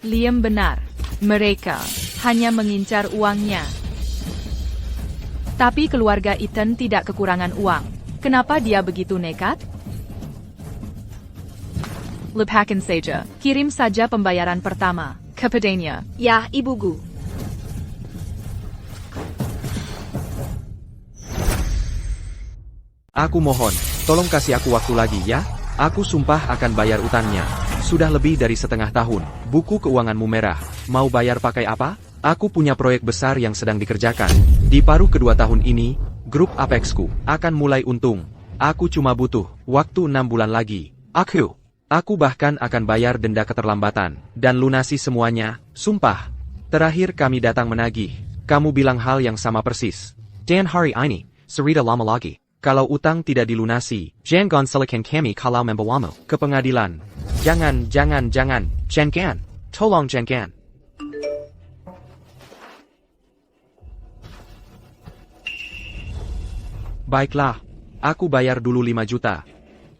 Liam benar, mereka hanya mengincar uangnya. Tapi keluarga Ethan tidak kekurangan uang. Kenapa dia begitu nekat? Lepakan saja, kirim saja pembayaran pertama kepadanya. Ya, Ibu Gu. Aku mohon, tolong kasih aku waktu lagi ya. Aku sumpah akan bayar utangnya. Sudah lebih dari setengah tahun. Buku keuanganmu merah. Mau bayar pakai apa? Aku punya proyek besar yang sedang dikerjakan. Di paruh kedua tahun ini, grup Apexku akan mulai untung. Aku cuma butuh waktu 6 bulan lagi. Aku bahkan akan bayar denda keterlambatan, dan lunasi semuanya, sumpah. Terakhir kami datang menagih, kamu bilang hal yang sama persis. Dan hari ini, serida lama lagi. Kalau utang tidak dilunasi, jangan silakan kami kalau membawamu ke pengadilan. Jangan, jangan, tolong jangan. Baiklah, aku bayar dulu 5 juta.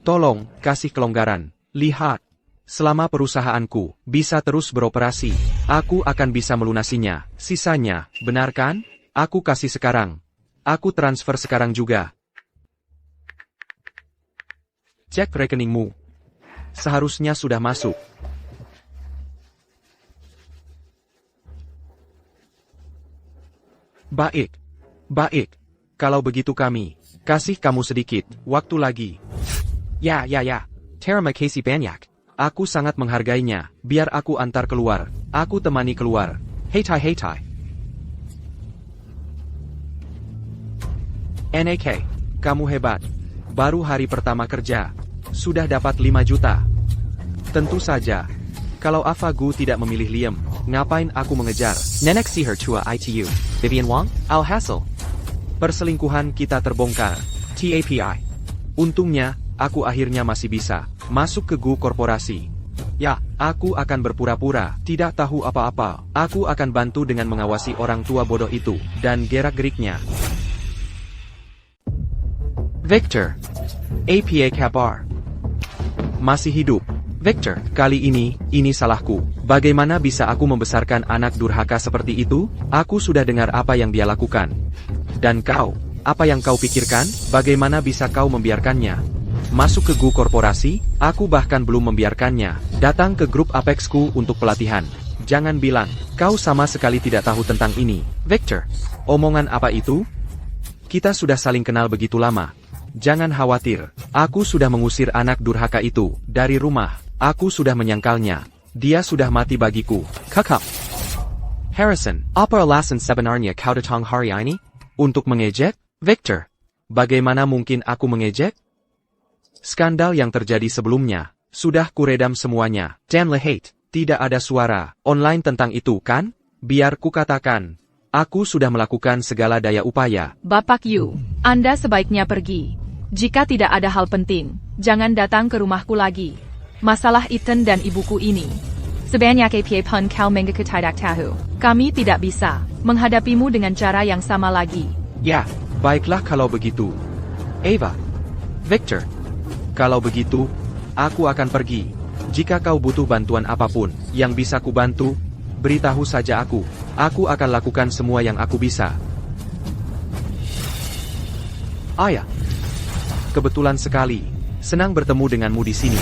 Tolong, kasih kelonggaran. Lihat, selama perusahaanku bisa terus beroperasi, aku akan bisa melunasinya. Sisanya, benar kan? Aku kasih sekarang. Aku transfer sekarang juga. Cek rekeningmu. Seharusnya sudah masuk. Baik. Kalau begitu kami kasih kamu sedikit waktu lagi. Ya. Terima kasih banyak. Aku sangat menghargainya. Biar aku antar keluar. Aku temani keluar. Hei tai. NAK, kamu hebat. Baru hari pertama kerja. Sudah dapat 5 juta. Tentu saja. Kalau Ava Gu tidak memilih Liam, ngapain aku mengejar? Nenek sihir tua ITU. Vivian Wang, Alhasil. Perselingkuhan kita terbongkar. TAPI. Untungnya, aku akhirnya masih bisa masuk ke Gu Korporasi. Ya, aku akan berpura-pura tidak tahu apa-apa. Aku akan bantu dengan mengawasi orang tua bodoh itu dan gerak-geriknya. Victor. APA kabar. Masih hidup. Victor, kali ini salahku. Bagaimana bisa aku membesarkan anak durhaka seperti itu? Aku sudah dengar apa yang dia lakukan. Dan kau, apa yang kau pikirkan? Bagaimana bisa kau membiarkannya masuk ke Gu Korporasi? Aku bahkan belum membiarkannya datang ke grup Apexku untuk pelatihan. Jangan bilang, kau sama sekali tidak tahu tentang ini. Victor, omongan apa itu? Kita sudah saling kenal begitu lama. Jangan khawatir, aku sudah mengusir anak durhaka itu dari rumah. Aku sudah menyangkalnya. Dia sudah mati bagiku. Kakak. Harrison, apa alasan sebenarnya kau datang hari ini? Untuk mengejek? Victor, bagaimana mungkin aku mengejek? Skandal yang terjadi sebelumnya, sudah kuredam semuanya. Dan lihat, tidak ada suara online tentang itu kan? Biar ku katakan, aku sudah melakukan segala daya upaya. Bapak Yu, Anda sebaiknya pergi. Jika tidak ada hal penting, jangan datang ke rumahku lagi. Masalah Ethan dan ibuku ini. Sebanyak APA pun kau mengaku tidak tahu. Kami tidak bisa menghadapimu dengan cara yang sama lagi. Ya, baiklah kalau begitu. Ava. Victor. Kalau begitu, aku akan pergi. Jika kau butuh bantuan apapun yang bisa kubantu, beritahu saja aku. Aku akan lakukan semua yang aku bisa. Ayah. Kebetulan sekali. Senang bertemu denganmu di sini.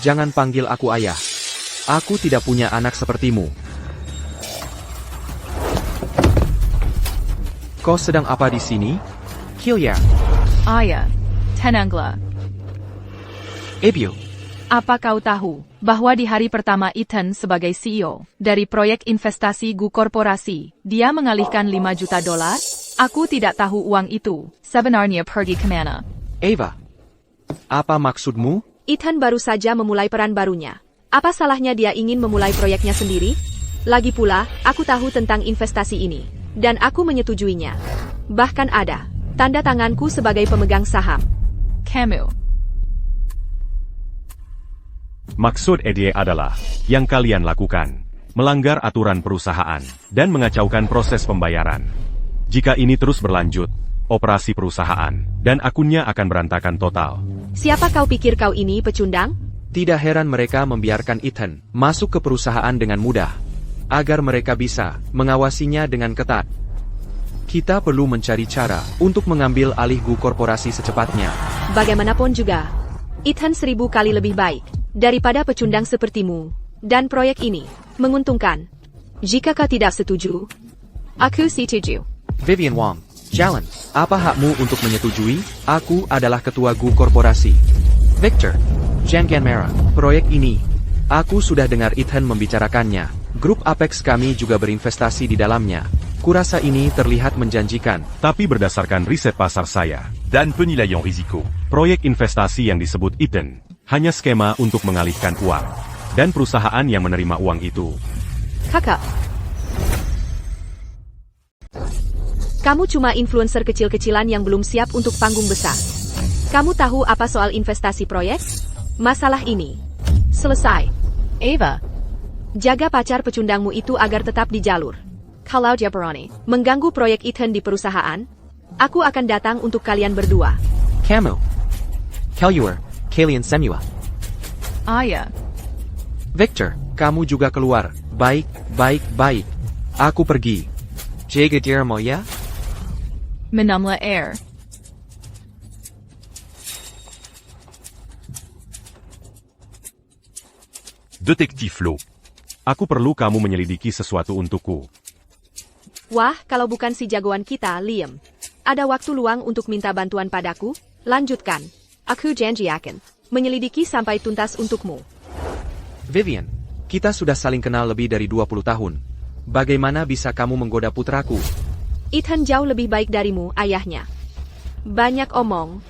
Jangan panggil aku ayah. Aku tidak punya anak sepertimu. Kau sedang apa di sini? Kilya. Ayah. Tenanglah. Ibu. Apa kau tahu bahwa di hari pertama Ethan sebagai CEO dari proyek investasi Gu Korporasi, dia mengalihkan 5 juta dolar? Aku tidak tahu uang itu sebenarnya pergi kemana. Ava, apa maksudmu? Ethan baru saja memulai peran barunya. Apa salahnya dia ingin memulai proyeknya sendiri? Lagi pula, aku tahu tentang investasi ini, dan aku menyetujuinya. Bahkan ada tanda tanganku sebagai pemegang saham. Kamu. Maksud EDE adalah, yang kalian lakukan, melanggar aturan perusahaan, dan mengacaukan proses pembayaran. Jika ini terus berlanjut, operasi perusahaan, dan akunnya akan berantakan total. Siapa kau pikir kau ini, pecundang? Tidak heran mereka membiarkan Ethan masuk ke perusahaan dengan mudah, agar mereka bisa mengawasinya dengan ketat. Kita perlu mencari cara untuk mengambil alih Gu Korporasi secepatnya. Bagaimanapun juga, Ethan 1000 kali lebih baik daripada pecundang sepertimu, dan proyek ini menguntungkan. Jika kau tidak setuju, aku setuju. Vivian Wong, Jalan, apa hakmu untuk menyetujui? Aku adalah ketua Gu Korporasi. Victor, jangan marah. Proyek ini, aku sudah dengar Ethan membicarakannya. Grup Apex kami juga berinvestasi di dalamnya. Kurasa ini terlihat menjanjikan. Tapi berdasarkan riset pasar saya, Dan Penilaian Risiko. proyek investasi yang disebut Ethan, hanya skema untuk mengalihkan uang. Dan perusahaan yang menerima uang itu. Kakak, kamu cuma influencer kecil-kecilan yang belum siap untuk panggung besar. Kamu tahu apa soal investasi proyek? Masalah ini selesai. Ava, Jaga pacar pecundangmu itu agar tetap di jalur. Kalau dia berani mengganggu proyek Ethan di perusahaan, aku akan datang untuk kalian berdua. Kamu, Kalyur, Kalian Semua. Aya, Victor, kamu juga keluar. Baik, baik, baik. Aku pergi. Jaga dirimu ya. Menamla Air. Détective Flo. Aku perlu kamu menyelidiki sesuatu untukku. Wah, kalau bukan si jagoan kita, Liam. Ada waktu luang untuk minta bantuan padaku? Lanjutkan. Aku janji akan menyelidiki sampai tuntas untukmu. Vivian, kita sudah saling kenal lebih dari 20 tahun. Bagaimana bisa kamu menggoda putraku? Ethan jauh lebih baik darimu, ayahnya. Banyak omong.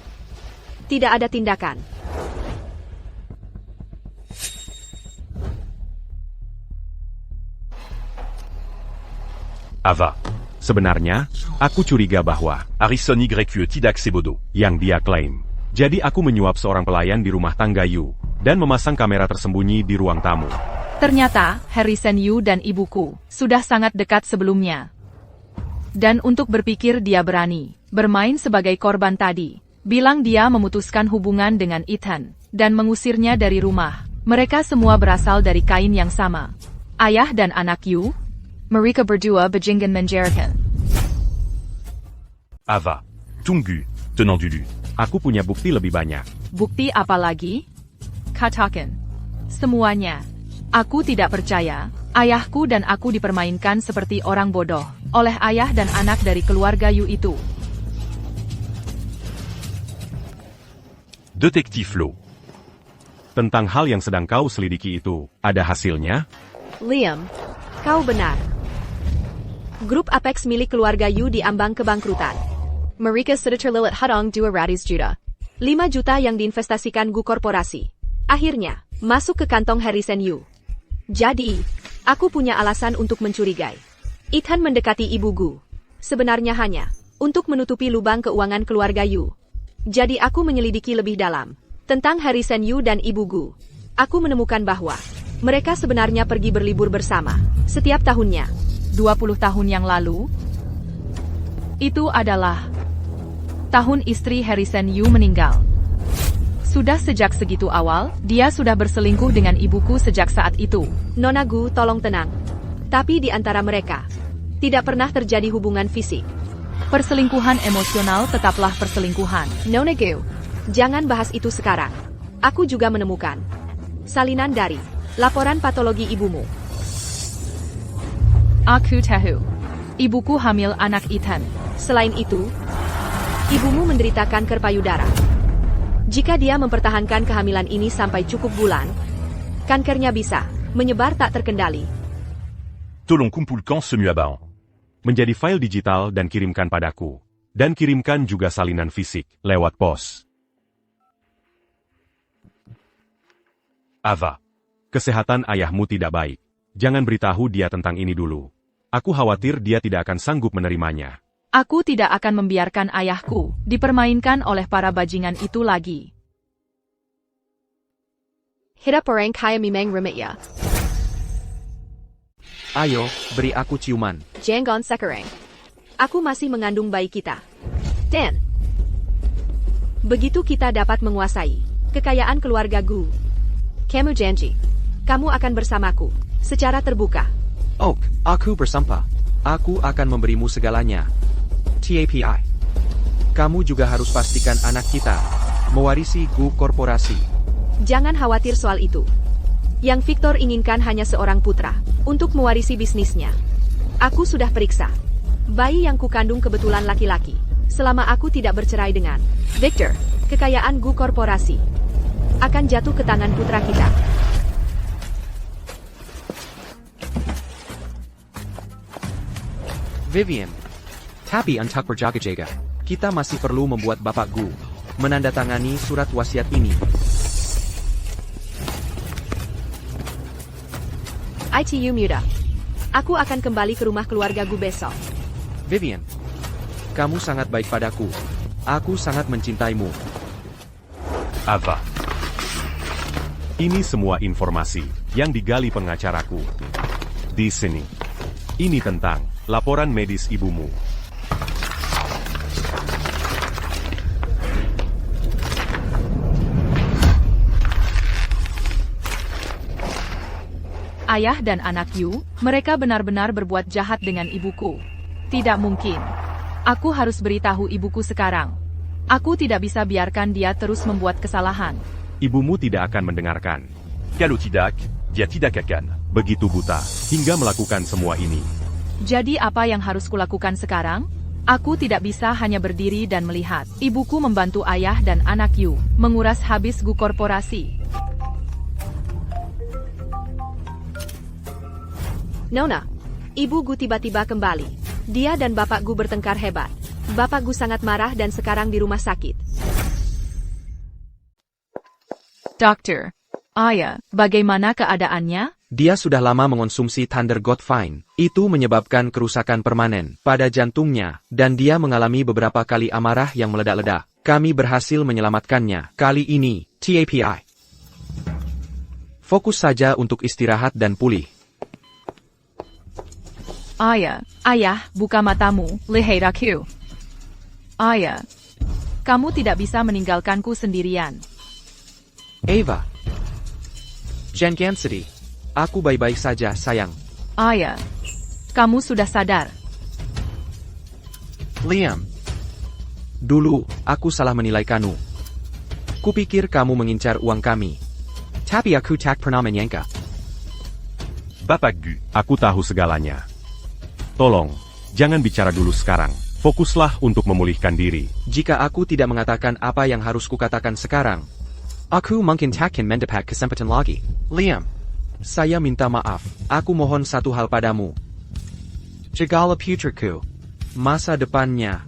Tidak ada tindakan. Ava. Sebenarnya, aku curiga bahwa Harrison YE tidak sebodoh. yang dia klaim. Jadi aku menyuap seorang pelayan di rumah tangga Yu, dan memasang kamera tersembunyi di ruang tamu. Ternyata, Harrison Yu dan ibuku sudah sangat dekat sebelumnya. Dan untuk berpikir dia berani bermain sebagai korban tadi, bilang dia memutuskan hubungan dengan Ethan, dan mengusirnya dari rumah. Mereka semua berasal dari kain yang sama. Ayah dan anak Yu, mereka berdua bajingan menjarakan. Ava. Tunggu. Tenant du Lu. Aku punya bukti lebih banyak. Bukti apa lagi? Katakan. Semuanya. Aku tidak percaya. Ayahku dan aku dipermainkan seperti orang bodoh oleh ayah dan anak dari keluarga Yu itu. Détective Flo. Tentang hal yang sedang kau selidiki itu, ada hasilnya? Liam, kau benar. Grup Apex milik keluarga Yu diambang kebangkrutan. Mereka sudah terlilit hutang 200 juta. 5 juta yang diinvestasikan Gu Korporasi. Akhirnya, masuk ke kantong Harrison Yu. Jadi, aku punya alasan untuk mencurigai. Ethan mendekati ibu Gu. Sebenarnya hanya untuk menutupi lubang keuangan keluarga Yu. Jadi aku menyelidiki lebih dalam tentang Harrison Yu dan ibu Gu. Aku menemukan bahwa mereka sebenarnya pergi berlibur bersama setiap tahunnya. 20 tahun yang lalu, itu adalah tahun istri Harrison Yu meninggal. Sudah sejak segitu awal, dia sudah berselingkuh dengan ibuku sejak saat itu. Nona Gu, tolong tenang. Tapi di antara mereka, tidak pernah terjadi hubungan fisik. Perselingkuhan emosional tetaplah perselingkuhan. Nona Gu, jangan bahas itu sekarang. Aku juga menemukan salinan dari laporan patologi ibumu. Aku tahu. Ibuku hamil anak Ethan. Selain itu, ibumu menderita kanker payudara. Jika dia mempertahankan kehamilan ini sampai cukup bulan, kankernya bisa menyebar tak terkendali. Tolong kumpulkan semua barang. Menjadi file digital dan kirimkan padaku. Dan kirimkan juga salinan fisik, lewat pos. Ava. Kesehatan ayahmu tidak baik. Jangan beritahu dia tentang ini dulu. Aku khawatir dia tidak akan sanggup menerimanya. Aku tidak akan membiarkan ayahku dipermainkan oleh para bajingan itu lagi. Hirap orang kaya memang remit ya. Ayo, beri aku ciuman. Jangan sekarang. Aku masih mengandung bayi kita. Dan begitu kita dapat menguasai kekayaan keluarga Gu. Kamu janji, kamu akan bersamaku secara terbuka. Oak, aku bersumpah. Aku akan memberimu segalanya. TAPI. Kamu juga harus pastikan anak kita mewarisi Gu Korporasi. Jangan khawatir soal itu. Yang Victor inginkan hanya seorang putra untuk mewarisi bisnisnya. Aku sudah periksa. Bayi yang kukandung kebetulan laki-laki. Selama aku tidak bercerai dengan Victor, kekayaan Gu Korporasi akan jatuh ke tangan putra kita. Vivian. Tapi untuk berjaga-jaga, kita masih perlu membuat Bapak Gu menandatangani surat wasiat ini. ITU Muda. Aku akan kembali ke rumah keluarga Gu besok. Vivian. Kamu sangat baik padaku. Aku sangat mencintaimu. Ava. Ini semua informasi yang digali pengacaraku. Di sini. Ini tentang laporan medis ibumu. Ayah dan anak Yu, mereka benar-benar berbuat jahat dengan ibuku. Tidak mungkin. Aku harus beritahu ibuku sekarang. Aku tidak bisa biarkan dia terus membuat kesalahan. Ibumu tidak akan mendengarkan. Kalau tidak, dia tidak akan. Begitu buta, hingga melakukan semua ini. Jadi apa yang harus kulakukan sekarang? Aku tidak bisa hanya berdiri dan melihat ibuku membantu ayah dan anak Yu menguras habis Gu Korporasi. Nona, Ibu Gu tiba-tiba kembali. Dia dan Bapak Gu bertengkar hebat. Bapak Gu sangat marah dan sekarang di rumah sakit. Dokter, Ayah, bagaimana keadaannya? Dia sudah lama mengonsumsi Thunder God Fine. Itu menyebabkan kerusakan permanen pada jantungnya, dan dia mengalami beberapa kali amarah yang meledak-ledak. Kami berhasil menyelamatkannya. Kali ini, TAPI. Fokus saja untuk istirahat dan pulih. Ayah, buka matamu, lihat aku. Ayah, kamu tidak bisa meninggalkanku sendirian. Ava. Jangan sedih. Aku baik-baik saja, sayang. Ayah, kamu sudah sadar. Liam. Dulu, aku salah menilai kamu. Kupikir kamu mengincar uang kami. Tapi aku tak pernah menyangka. Bapak Gu. Aku tahu segalanya. Tolong, jangan bicara dulu sekarang. Fokuslah untuk memulihkan diri. Jika aku tidak mengatakan apa yang harus kukatakan sekarang, aku mungkin takkan mendapat kesempatan lagi. Liam. Saya minta maaf. Aku mohon satu hal padamu. Jagalah putriku. Masa depannya.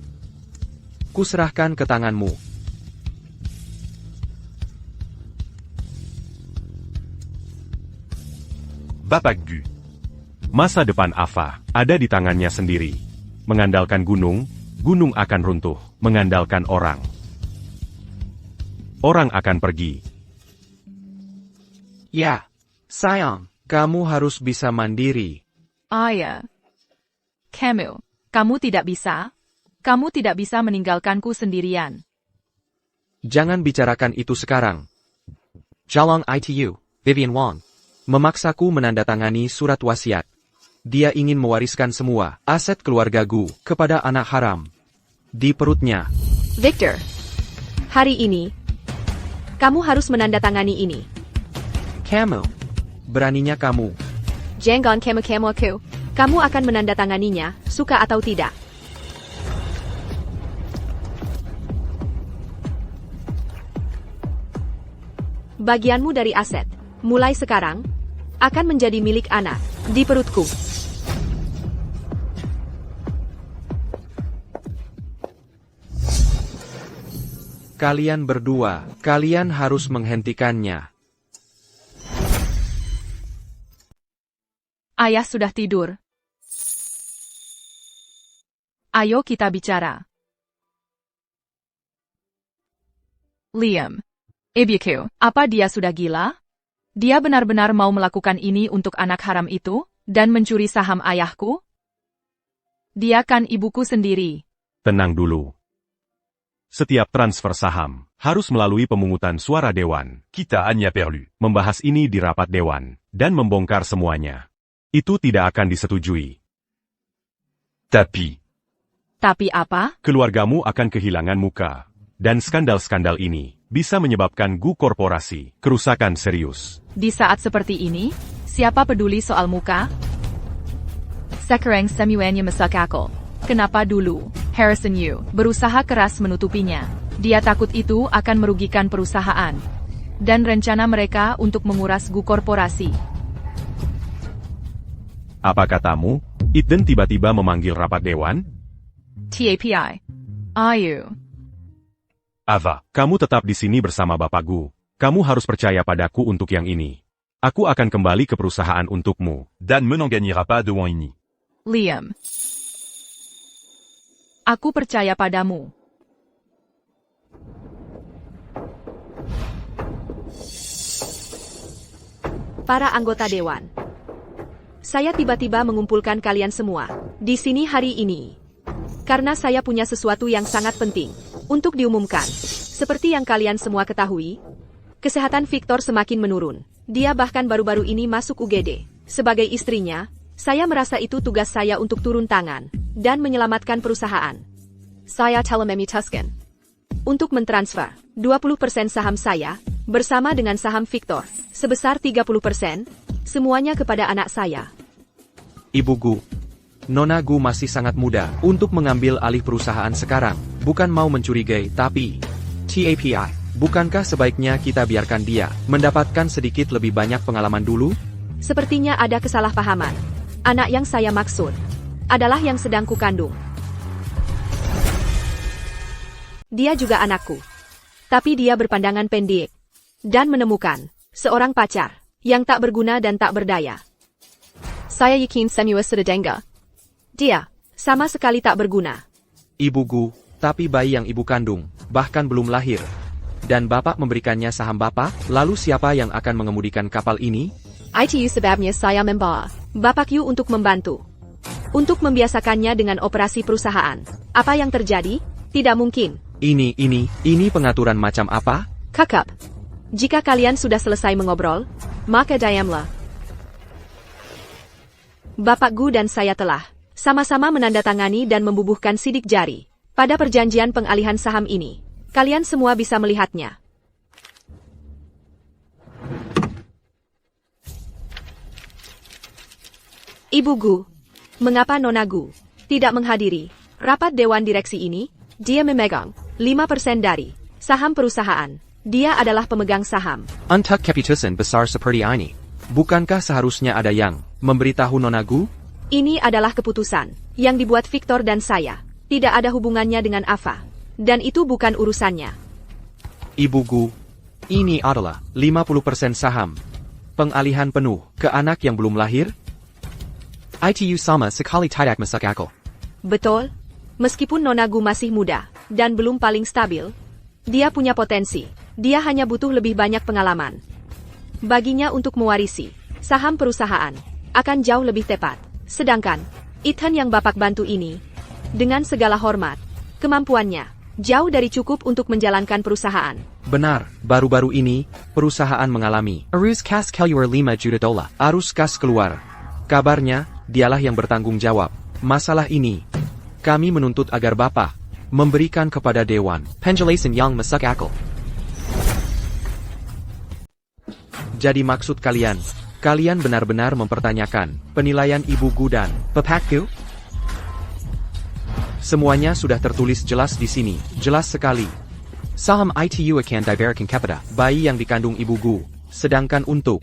Kuserahkan ke tanganmu. Bapak Gu. Masa depan Ava ada di tangannya sendiri. Mengandalkan gunung, gunung akan runtuh. Mengandalkan orang, orang akan pergi. Ya, sayang, kamu harus bisa mandiri. Ayah, kamu tidak bisa. Kamu tidak bisa meninggalkanku sendirian. Jangan bicarakan itu sekarang. Jalong ITU, Vivian Wong, memaksaku menandatangani surat wasiat. Dia ingin mewariskan semua aset keluarga Gu kepada anak haram. Di perutnya. Victor, hari ini, kamu harus menandatangani ini. Kamu. Beraninya kamu. Jangan kamu aku. Kamu akan menandatanganinya, suka atau tidak. Bagianmu dari aset, mulai sekarang, akan menjadi milik anak, di perutku. Kalian berdua, kalian harus menghentikannya. Ayah sudah tidur. Ayo kita bicara. Liam. Ibuku, apa dia sudah gila? Dia benar-benar mau melakukan ini untuk anak haram itu, dan mencuri saham ayahku? Dia kan ibuku sendiri. Tenang dulu. Setiap transfer saham harus melalui pemungutan suara dewan. Kita hanya perlu. Membahas ini di rapat dewan, dan membongkar semuanya. Itu tidak akan disetujui. Tapi apa? Keluargamu akan kehilangan muka. Dan skandal-skandal ini bisa menyebabkan Gu korporasi kerusakan serius. Di saat seperti ini, siapa peduli soal muka? Sekarang semuanya masuk akal. Kenapa dulu Harrison Yu berusaha keras menutupinya? Dia takut itu akan merugikan perusahaan. Dan rencana mereka untuk menguras Gu korporasi. Apa katamu? Eden tiba-tiba memanggil rapat dewan? TAPI. Ayu. Ava. Kamu tetap di sini bersama Bapak Gu. Kamu harus percaya padaku untuk yang ini. Aku akan kembali ke perusahaan untukmu. Dan n'en gagnera pas devant ini. Liam. Aku percaya padamu. Para anggota dewan. Saya tiba-tiba mengumpulkan kalian semua di sini hari ini. Karena saya punya sesuatu yang sangat penting untuk diumumkan. Seperti yang kalian semua ketahui, kesehatan Victor semakin menurun. Dia bahkan baru-baru ini masuk UGD. Sebagai istrinya, saya merasa itu tugas saya untuk turun tangan dan menyelamatkan perusahaan. Saya telah memutuskan untuk mentransfer 20% saham saya bersama dengan saham Victor sebesar 30%, semuanya kepada anak saya. Ibu Gu, Nona Gu masih sangat muda untuk mengambil alih perusahaan sekarang. Bukan mau mencurigai, tapi TAPI, bukankah sebaiknya kita biarkan dia mendapatkan sedikit lebih banyak pengalaman dulu? Sepertinya ada kesalahpahaman. Anak yang saya maksud adalah yang sedang kukandung. Dia juga anakku. Tapi dia berpandangan pendek dan menemukan seorang pacar yang tak berguna dan tak berdaya. Saya yakin semua sudah dengar. Dia sama sekali tak berguna. Ibu Gu, tapi bayi yang ibu kandung bahkan belum lahir. Dan bapak memberikannya saham bapak, lalu siapa yang akan mengemudikan kapal ini? Itu sebabnya saya membawa Bapak Yu untuk membantu. Untuk membiasakannya dengan operasi perusahaan. Apa yang terjadi? Tidak mungkin. Ini pengaturan macam apa? Kakak, jika kalian sudah selesai mengobrol, maka diamlah. Bapak Gu dan saya telah sama-sama menandatangani dan membubuhkan sidik jari pada perjanjian pengalihan saham ini. Kalian semua bisa melihatnya. Ibu Gu, mengapa Nona Gu tidak menghadiri rapat dewan direksi ini? Dia memegang 5% dari saham perusahaan. Dia adalah pemegang saham. Untuk keputusan besar seperti ini, bukankah seharusnya ada yang memberitahu Nona Gu? Ini adalah keputusan yang dibuat Victor dan saya. Tidak ada hubungannya dengan Ava. Dan itu bukan urusannya. Ibu Gu, ini adalah 50% saham. Pengalihan penuh ke anak yang belum lahir? Itu sama sekali tidak masuk akal. Betul. Meskipun Nona Gu masih muda dan belum paling stabil, dia punya potensi. Dia hanya butuh lebih banyak pengalaman. Baginya untuk mewarisi saham perusahaan akan jauh lebih tepat. Sedangkan Ethan yang Bapak bantu ini, dengan segala hormat, kemampuannya jauh dari cukup untuk menjalankan perusahaan. Benar, baru-baru ini, perusahaan mengalami arus kas keluar 5 juta dolar. Arus kas keluar. Kabarnya, dialah yang bertanggung jawab. Masalah ini, kami menuntut agar Bapak memberikan kepada Dewan penjelasan yang masuk akal. Jadi maksud kalian benar-benar mempertanyakan penilaian Ibu Gu dan Bapak Gu? Semuanya sudah tertulis jelas di sini, jelas sekali. Saham itu akan diberikan kepada bayi yang dikandung ibu Gu. Sedangkan untuk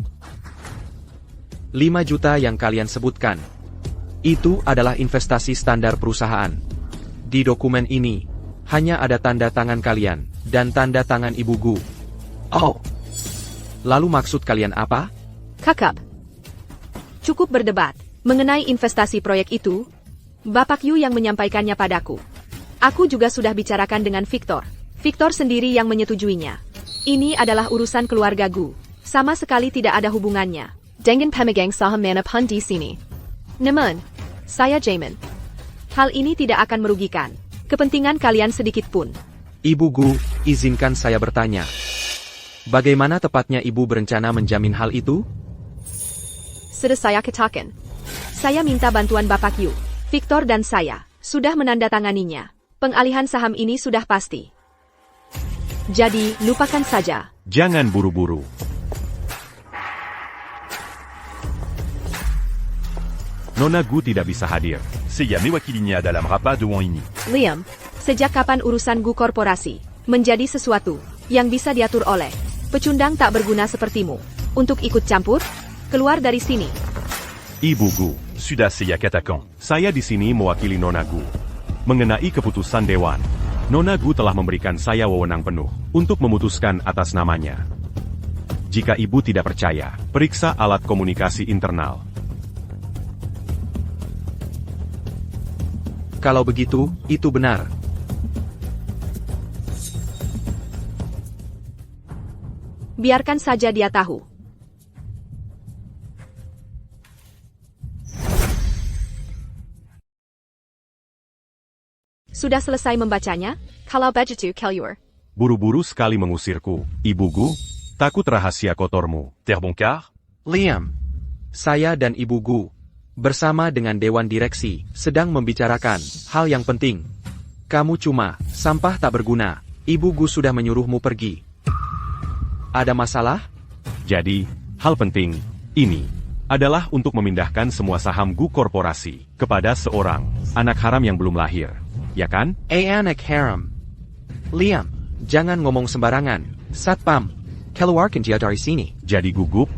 5 juta yang kalian sebutkan, itu adalah investasi standar perusahaan. Di dokumen ini, hanya ada tanda tangan kalian, dan tanda tangan ibu Gu. Oh. Lalu maksud kalian apa? Kakap. Cukup berdebat mengenai investasi proyek itu. Bapak Yu yang menyampaikannya padaku. Aku juga sudah bicarakan dengan Victor. Victor sendiri yang menyetujuinya. Ini adalah urusan keluarga Gu. Sama sekali tidak ada hubungannya dengan pemegang saham Manapun di sini. Namun, saya Jamin. Hal ini tidak akan merugikan kepentingan kalian sedikit pun. Ibu Gu, izinkan saya bertanya. Bagaimana tepatnya ibu berencana menjamin hal itu? Sudah saya katakan. Saya minta bantuan Bapak Yu. Victor dan saya sudah menandatanganinya. Pengalihan saham ini sudah pasti. Jadi, lupakan saja. Jangan buru-buru. Nona Gu tidak bisa hadir. Seiya mewakilinya dalam rapat de Wang Ini. Liam, sejak kapan urusan Gu korporasi menjadi sesuatu yang bisa diatur oleh pecundang tak berguna sepertimu untuk ikut campur? Keluar dari sini. Ibu Gu, Sudah Seiya katakan. saya di sini mewakili Nona Gu. Mengenai keputusan Dewan, Nona Gu telah memberikan saya wewenang penuh untuk memutuskan atas namanya. Jika ibu tidak percaya, periksa alat komunikasi internal. Kalau begitu, itu benar. Biarkan saja dia tahu. Sudah selesai membacanya? Kalau begitu, Kelur. Buru-buru sekali mengusirku, Ibu Gu. Takut rahasia kotormu. Terbongkar? Liam, saya dan Ibu Gu, bersama dengan Dewan Direksi, sedang membicarakan hal yang penting. Kamu cuma sampah tak berguna. Ibu Gu sudah menyuruhmu pergi. Ada masalah? Jadi, hal penting ini adalah untuk memindahkan semua saham Gu korporasi kepada seorang anak haram yang belum lahir. Ya kan? Anak haram. Liam, jangan ngomong sembarangan. Satpam, keluarkan dia dari sini. Jadi gugup?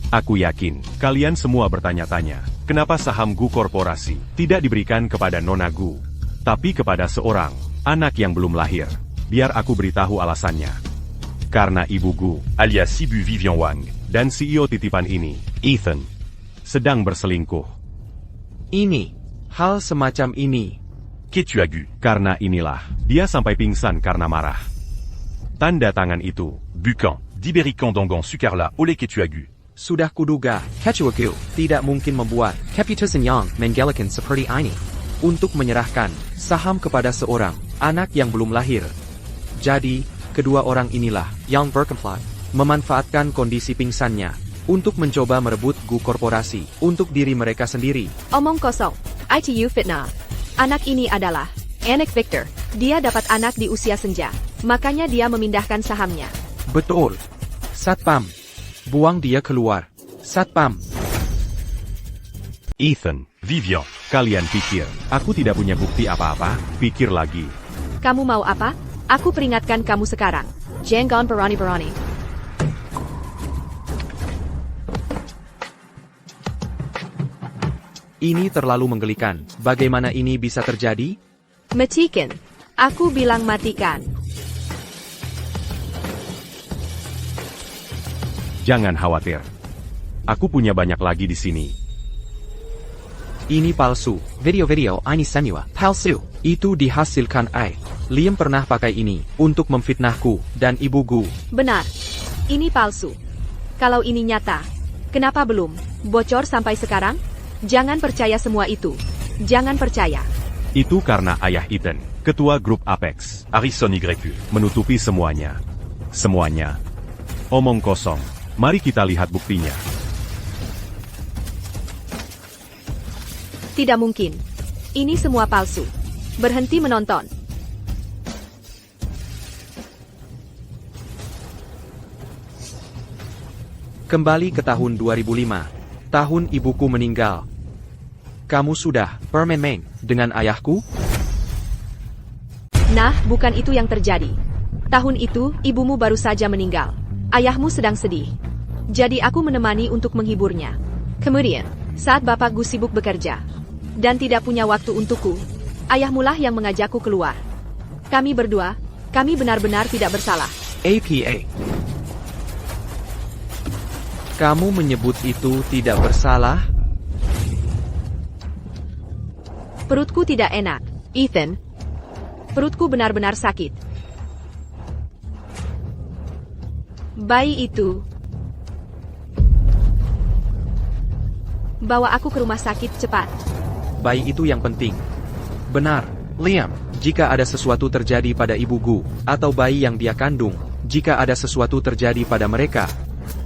Aku yakin, kalian semua bertanya-tanya, kenapa saham Gu korporasi tidak diberikan kepada Nona Gu, tapi kepada seorang anak yang belum lahir. Biar aku beritahu alasannya. Karena Ibu Gu, Alias Sibu Vivian Wang. dan CEO titipan ini, Ethan, sedang berselingkuh. Ini, hal semacam ini. Qu'es-tu as Gu? Karena inilah, dia sampai pingsan karena marah. Tanda tangan itu, Bukan. Diberikan Dangan Sukarla oleh qu'es-tu as Gu? Sudah kuduga, Kechuaku tidak mungkin membuat keputusan yang menggelakan seperti ini untuk menyerahkan saham kepada seorang anak yang belum lahir. Jadi, kedua orang inilah yang berkomplot, memanfaatkan kondisi pingsannya untuk mencoba merebut Gu korporasi untuk diri mereka sendiri. Omong kosong. ITU fitnah. Anak ini adalah anak Victor. Dia dapat anak di usia senja. Makanya dia memindahkan sahamnya. Betul. Satpam, buang dia keluar. Satpam. Ethan, Vivian. kalian pikir, aku tidak punya bukti apa-apa? Pikir lagi. Kamu mau apa? Aku peringatkan kamu sekarang. Jangan berani-berani. Ini terlalu menggelikan. Bagaimana ini bisa terjadi? Matikan. Aku bilang matikan. Jangan khawatir. Aku punya banyak lagi di sini. Ini palsu. Video-video ini semua palsu. Itu dihasilkan Liam pernah pakai ini untuk memfitnahku dan Ibu Gu. Benar. Ini palsu. Kalau ini nyata, kenapa belum bocor sampai sekarang? Jangan percaya semua itu. Jangan percaya. Itu karena ayah Ethan, ketua grup Apex, Harrison YQ. menutupi semuanya. Semuanya. Omong kosong. Mari kita lihat buktinya. Tidak mungkin. Ini semua palsu. Berhenti menonton. Kembali ke tahun 2005. Tahun ibuku meninggal. Kamu sudah bermain-main dengan ayahku? Nah, bukan itu yang terjadi. Tahun itu, ibumu baru saja meninggal. Ayahmu sedang sedih. Jadi aku menemani untuk menghiburnya. Kemudian, saat bapakku sibuk bekerja dan tidak punya waktu untukku, ayahmulah yang mengajakku keluar. Kami berdua, kami benar-benar tidak bersalah. APA. Kamu menyebut itu tidak bersalah? Perutku tidak enak, Ethan. Perutku benar-benar sakit. Bayi itu. Bawa aku ke rumah sakit cepat. Bayi itu yang penting. Benar, Liam. Jika ada sesuatu terjadi pada ibuku, atau bayi yang dia kandung, jika ada sesuatu terjadi pada mereka,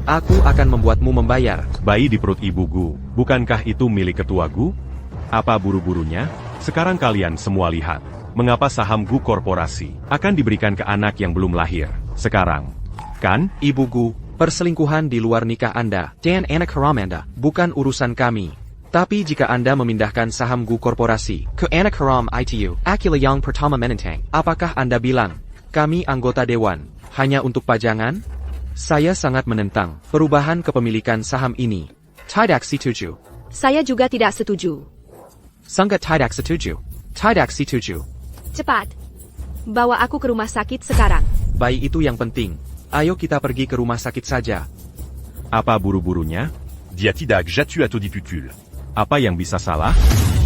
aku akan membuatmu membayar. Bayi di perut ibu Gu, bukankah itu milik ketua Gu? Apa buru-burunya? Sekarang kalian semua lihat. Mengapa saham Gu Korporasi akan diberikan ke anak yang belum lahir? Sekarang, kan? Ibu Gu, perselingkuhan di luar nikah Anda, dan anak haram Anda, bukan urusan kami. Tapi jika Anda memindahkan saham Gu Korporasi ke anak haram itu, Akila yang pertama menentang, apakah Anda bilang, kami anggota dewan, hanya untuk pajangan? Saya sangat menentang perubahan kepemilikan saham ini. Tidak setuju. Saya juga tidak setuju. Sangat tidak setuju. Tidak setuju. Cepat. Bawa aku ke rumah sakit sekarang. Bayi itu yang penting. Ayo kita pergi ke rumah sakit saja. Apa buru-burunya? Dia tidak jatu atau dipukul. Apa yang bisa salah?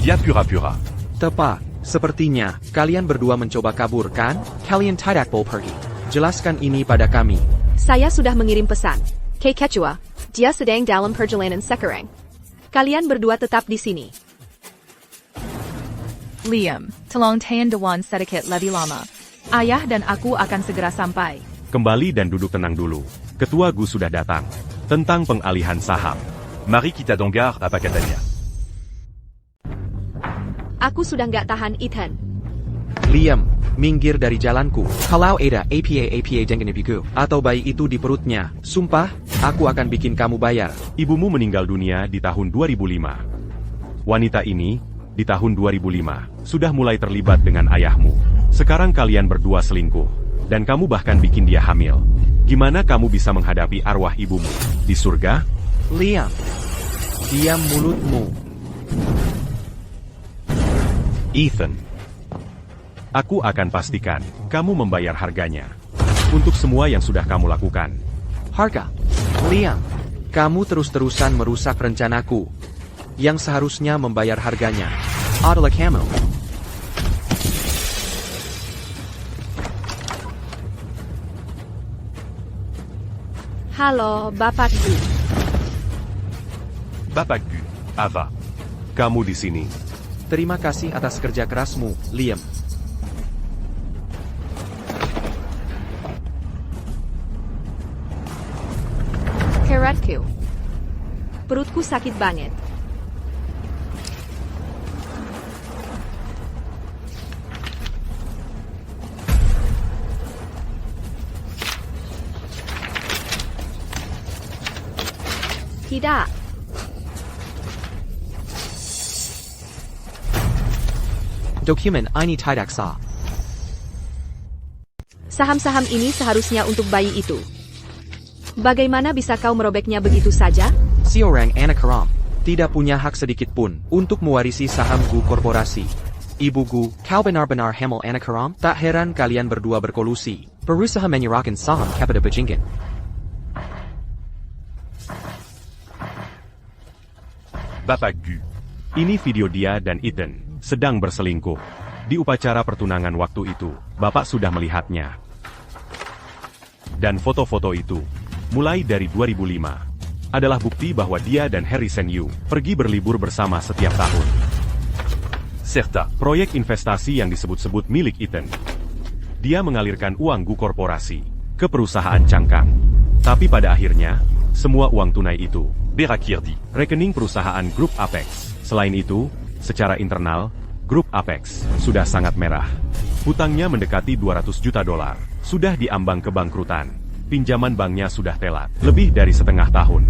Dia pura-pura. Tepat. Sepertinya, kalian berdua mencoba kabur kan? Kalian tidak boleh pergi. Jelaskan ini pada kami. Saya sudah mengirim pesan. Kay Ketua, dia sedang dalam perjalanan sekarang. Kalian berdua tetap di sini. Liam, tolong tahan dewan sedikit lebih lama. Ayah dan aku akan segera sampai. Kembali dan duduk tenang dulu. Ketua Gu sudah datang. Tentang pengalihan saham. Mari kita donggar apa katanya. Aku sudah nggak tahan, Ethan. Liam, minggir dari jalanku. Kalau ada APA dengan ibuku, atau bayi itu di perutnya, sumpah, aku akan bikin kamu bayar. Ibumu meninggal dunia di tahun 2005. Wanita ini, di tahun 2005, sudah mulai terlibat dengan ayahmu. Sekarang kalian berdua selingkuh. Dan kamu bahkan bikin dia hamil. Gimana kamu bisa menghadapi arwah ibumu? Di surga? Liam, diam mulutmu. Ethan. Aku akan pastikan, kamu membayar harganya. Untuk semua yang sudah kamu lakukan. Harga? Liam, kamu terus-terusan merusak rencanaku. Yang seharusnya membayar harganya adalah kamu. Halo, Bapakku. Bapak Gu, Ava. Kamu di sini. Terima kasih atas kerja kerasmu, Liam. Keratku. Perutku sakit banget. Tidak. Dokumen ini tidak sah. Saham-saham ini seharusnya untuk bayi itu. Bagaimana bisa kau merobeknya begitu saja? Si orang anak haram tidak punya hak sedikit pun untuk mewarisi saham Gu Korporasi. Ibu Gu, kau benar-benar hamil anak haram? Tak heran kalian berdua berkolusi, berusaha menyerahkan saham kepada bajingan. Bapak Gu. Ini video dia dan Ethan sedang berselingkuh. Di upacara pertunangan waktu itu, Bapak sudah melihatnya. Dan foto-foto itu, mulai dari 2005, adalah bukti bahwa dia dan Harrison Yu pergi berlibur bersama setiap tahun. Serta, Proyek investasi yang disebut-sebut milik Ethan. Dia mengalirkan uang Gu Korporasi ke perusahaan cangkang. Tapi pada akhirnya, semua uang tunai itu Berakirdi. rekening perusahaan Grup Apex. Selain itu, secara internal, Grup Apex sudah sangat merah. Hutangnya mendekati 200 juta dolar. Sudah diambang kebangkrutan. Pinjaman banknya sudah telat. Lebih dari setengah tahun.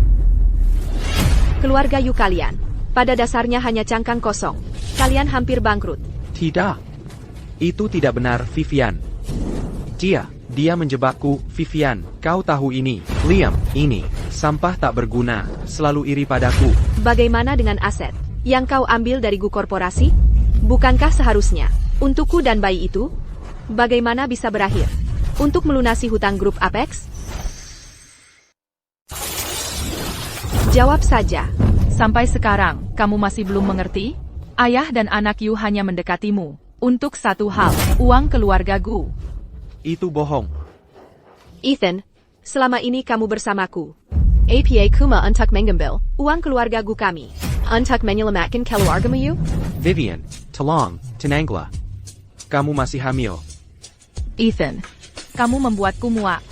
Keluarga Yu kalian. Pada dasarnya hanya cangkang kosong. Kalian hampir bangkrut. Tidak. Itu tidak benar, Vivian. Dia menjebakku, Vivian. Kau tahu ini. Liam, ini sampah tak berguna, selalu iri padaku. Bagaimana dengan aset yang kau ambil dari Gu Korporasi? Bukankah seharusnya untukku dan bayi itu? Bagaimana bisa berakhir untuk melunasi hutang grup Apex? Jawab saja. Sampai sekarang, kamu masih belum mengerti? Ayah dan anak Yu hanya mendekatimu untuk satu hal, uang keluarga Gu. Itu bohong. Ethan, selama ini kamu bersamaku. APA kuma untuk mengambil uang keluarga Gu kami. Untuk menyelamatkan keluarga Yu? Vivian, tolong, tenanglah. Kamu masih hamil. Ethan, kamu membuatku muak.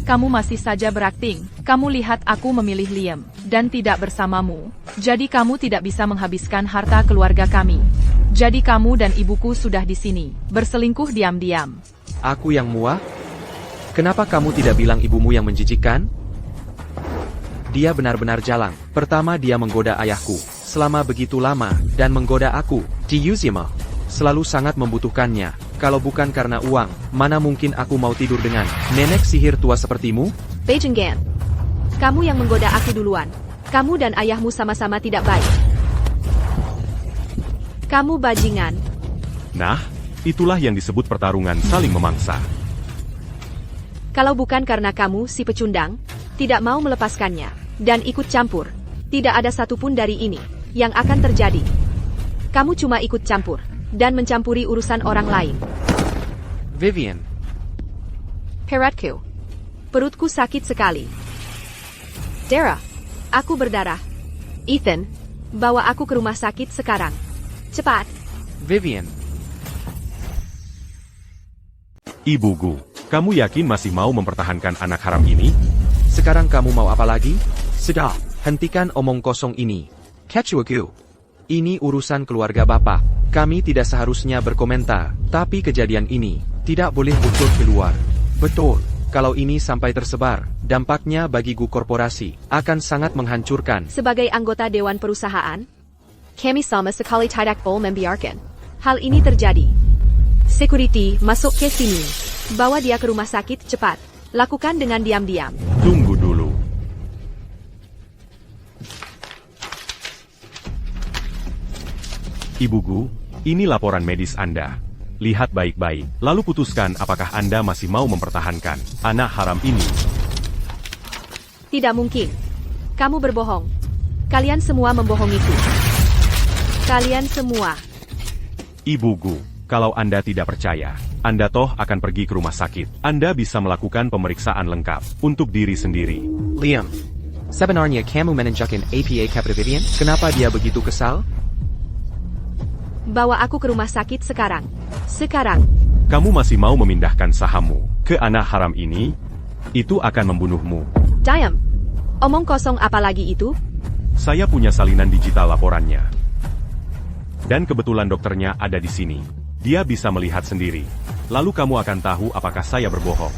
Kamu masih saja berakting. Kamu lihat aku memilih Liam, dan tidak bersamamu. Jadi kamu tidak bisa menghabiskan harta keluarga kami. Jadi kamu dan ibuku sudah di sini, berselingkuh diam-diam. Aku yang muak? Kenapa kamu tidak bilang ibumu yang menjijikkan? Dia benar-benar jalang. Pertama dia menggoda ayahku selama begitu lama, dan menggoda aku di Uzima. Selalu sangat membutuhkannya. Kalau bukan karena uang, mana mungkin aku mau tidur dengan nenek sihir tua sepertimu? Beijinggan. Kamu yang menggoda aku duluan. Kamu dan ayahmu sama-sama tidak baik. Kamu bajingan. Nah, itulah yang disebut pertarungan saling memangsa. Kalau bukan karena kamu, si pecundang, tidak mau melepaskannya, dan ikut campur, tidak ada satupun dari ini yang akan terjadi. Kamu cuma ikut campur, dan mencampuri urusan orang lain. Vivian, Peratku. Perutku sakit sekali. Dara, aku berdarah. Ethan, bawa aku ke rumah sakit sekarang. Cepat. Vivian. Ibu Gu, kamu yakin masih mau mempertahankan anak haram ini? Sekarang kamu mau apa lagi? Sudah, hentikan omong kosong ini. Kecuaku. Ini urusan keluarga Bapak. Kami tidak seharusnya berkomentar, tapi kejadian ini tidak boleh bocor keluar. Betul, kalau ini sampai tersebar, dampaknya bagi Gu Korporasi akan sangat menghancurkan. Sebagai anggota Dewan Perusahaan, kami sama sekali tidak boleh membiarkan hal ini terjadi. Security, masuk ke sini. Bawa dia ke rumah sakit cepat. Lakukan dengan diam-diam. Tunggu dulu. Ibu Gu, ini laporan medis Anda. Lihat baik-baik, lalu putuskan apakah Anda masih mau mempertahankan anak haram ini. Tidak mungkin. Kamu berbohong. Kalian semua membohongiku. Kalian semua. Ibu Gu, kalau Anda tidak percaya, Anda toh akan pergi ke rumah sakit. Anda bisa melakukan pemeriksaan lengkap untuk diri sendiri. Liam, sebenarnya kamu menunjukkan APA kepada Vivian? Kenapa dia begitu kesal? Bawa aku ke rumah sakit sekarang. Sekarang. Kamu masih mau memindahkan sahammu ke anak haram ini? Itu akan membunuhmu. Diam. Omong kosong apa lagi itu? Saya punya salinan digital laporannya. Dan kebetulan dokternya ada di sini. Dia bisa melihat sendiri. Lalu kamu akan tahu apakah saya berbohong.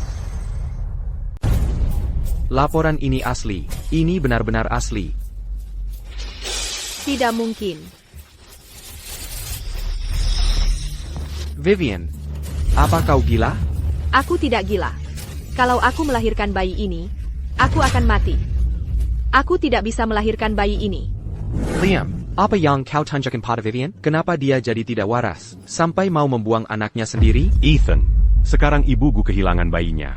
Laporan ini asli. Ini benar-benar asli. Tidak mungkin. Vivian, apa kau gila? Aku tidak gila. Kalau aku melahirkan bayi ini, aku akan mati. Aku tidak bisa melahirkan bayi ini. Liam, apa yang kau tunjukkan pada Vivian? Kenapa dia jadi tidak waras, sampai mau membuang anaknya sendiri? Ethan, sekarang ibu Gu kehilangan bayinya.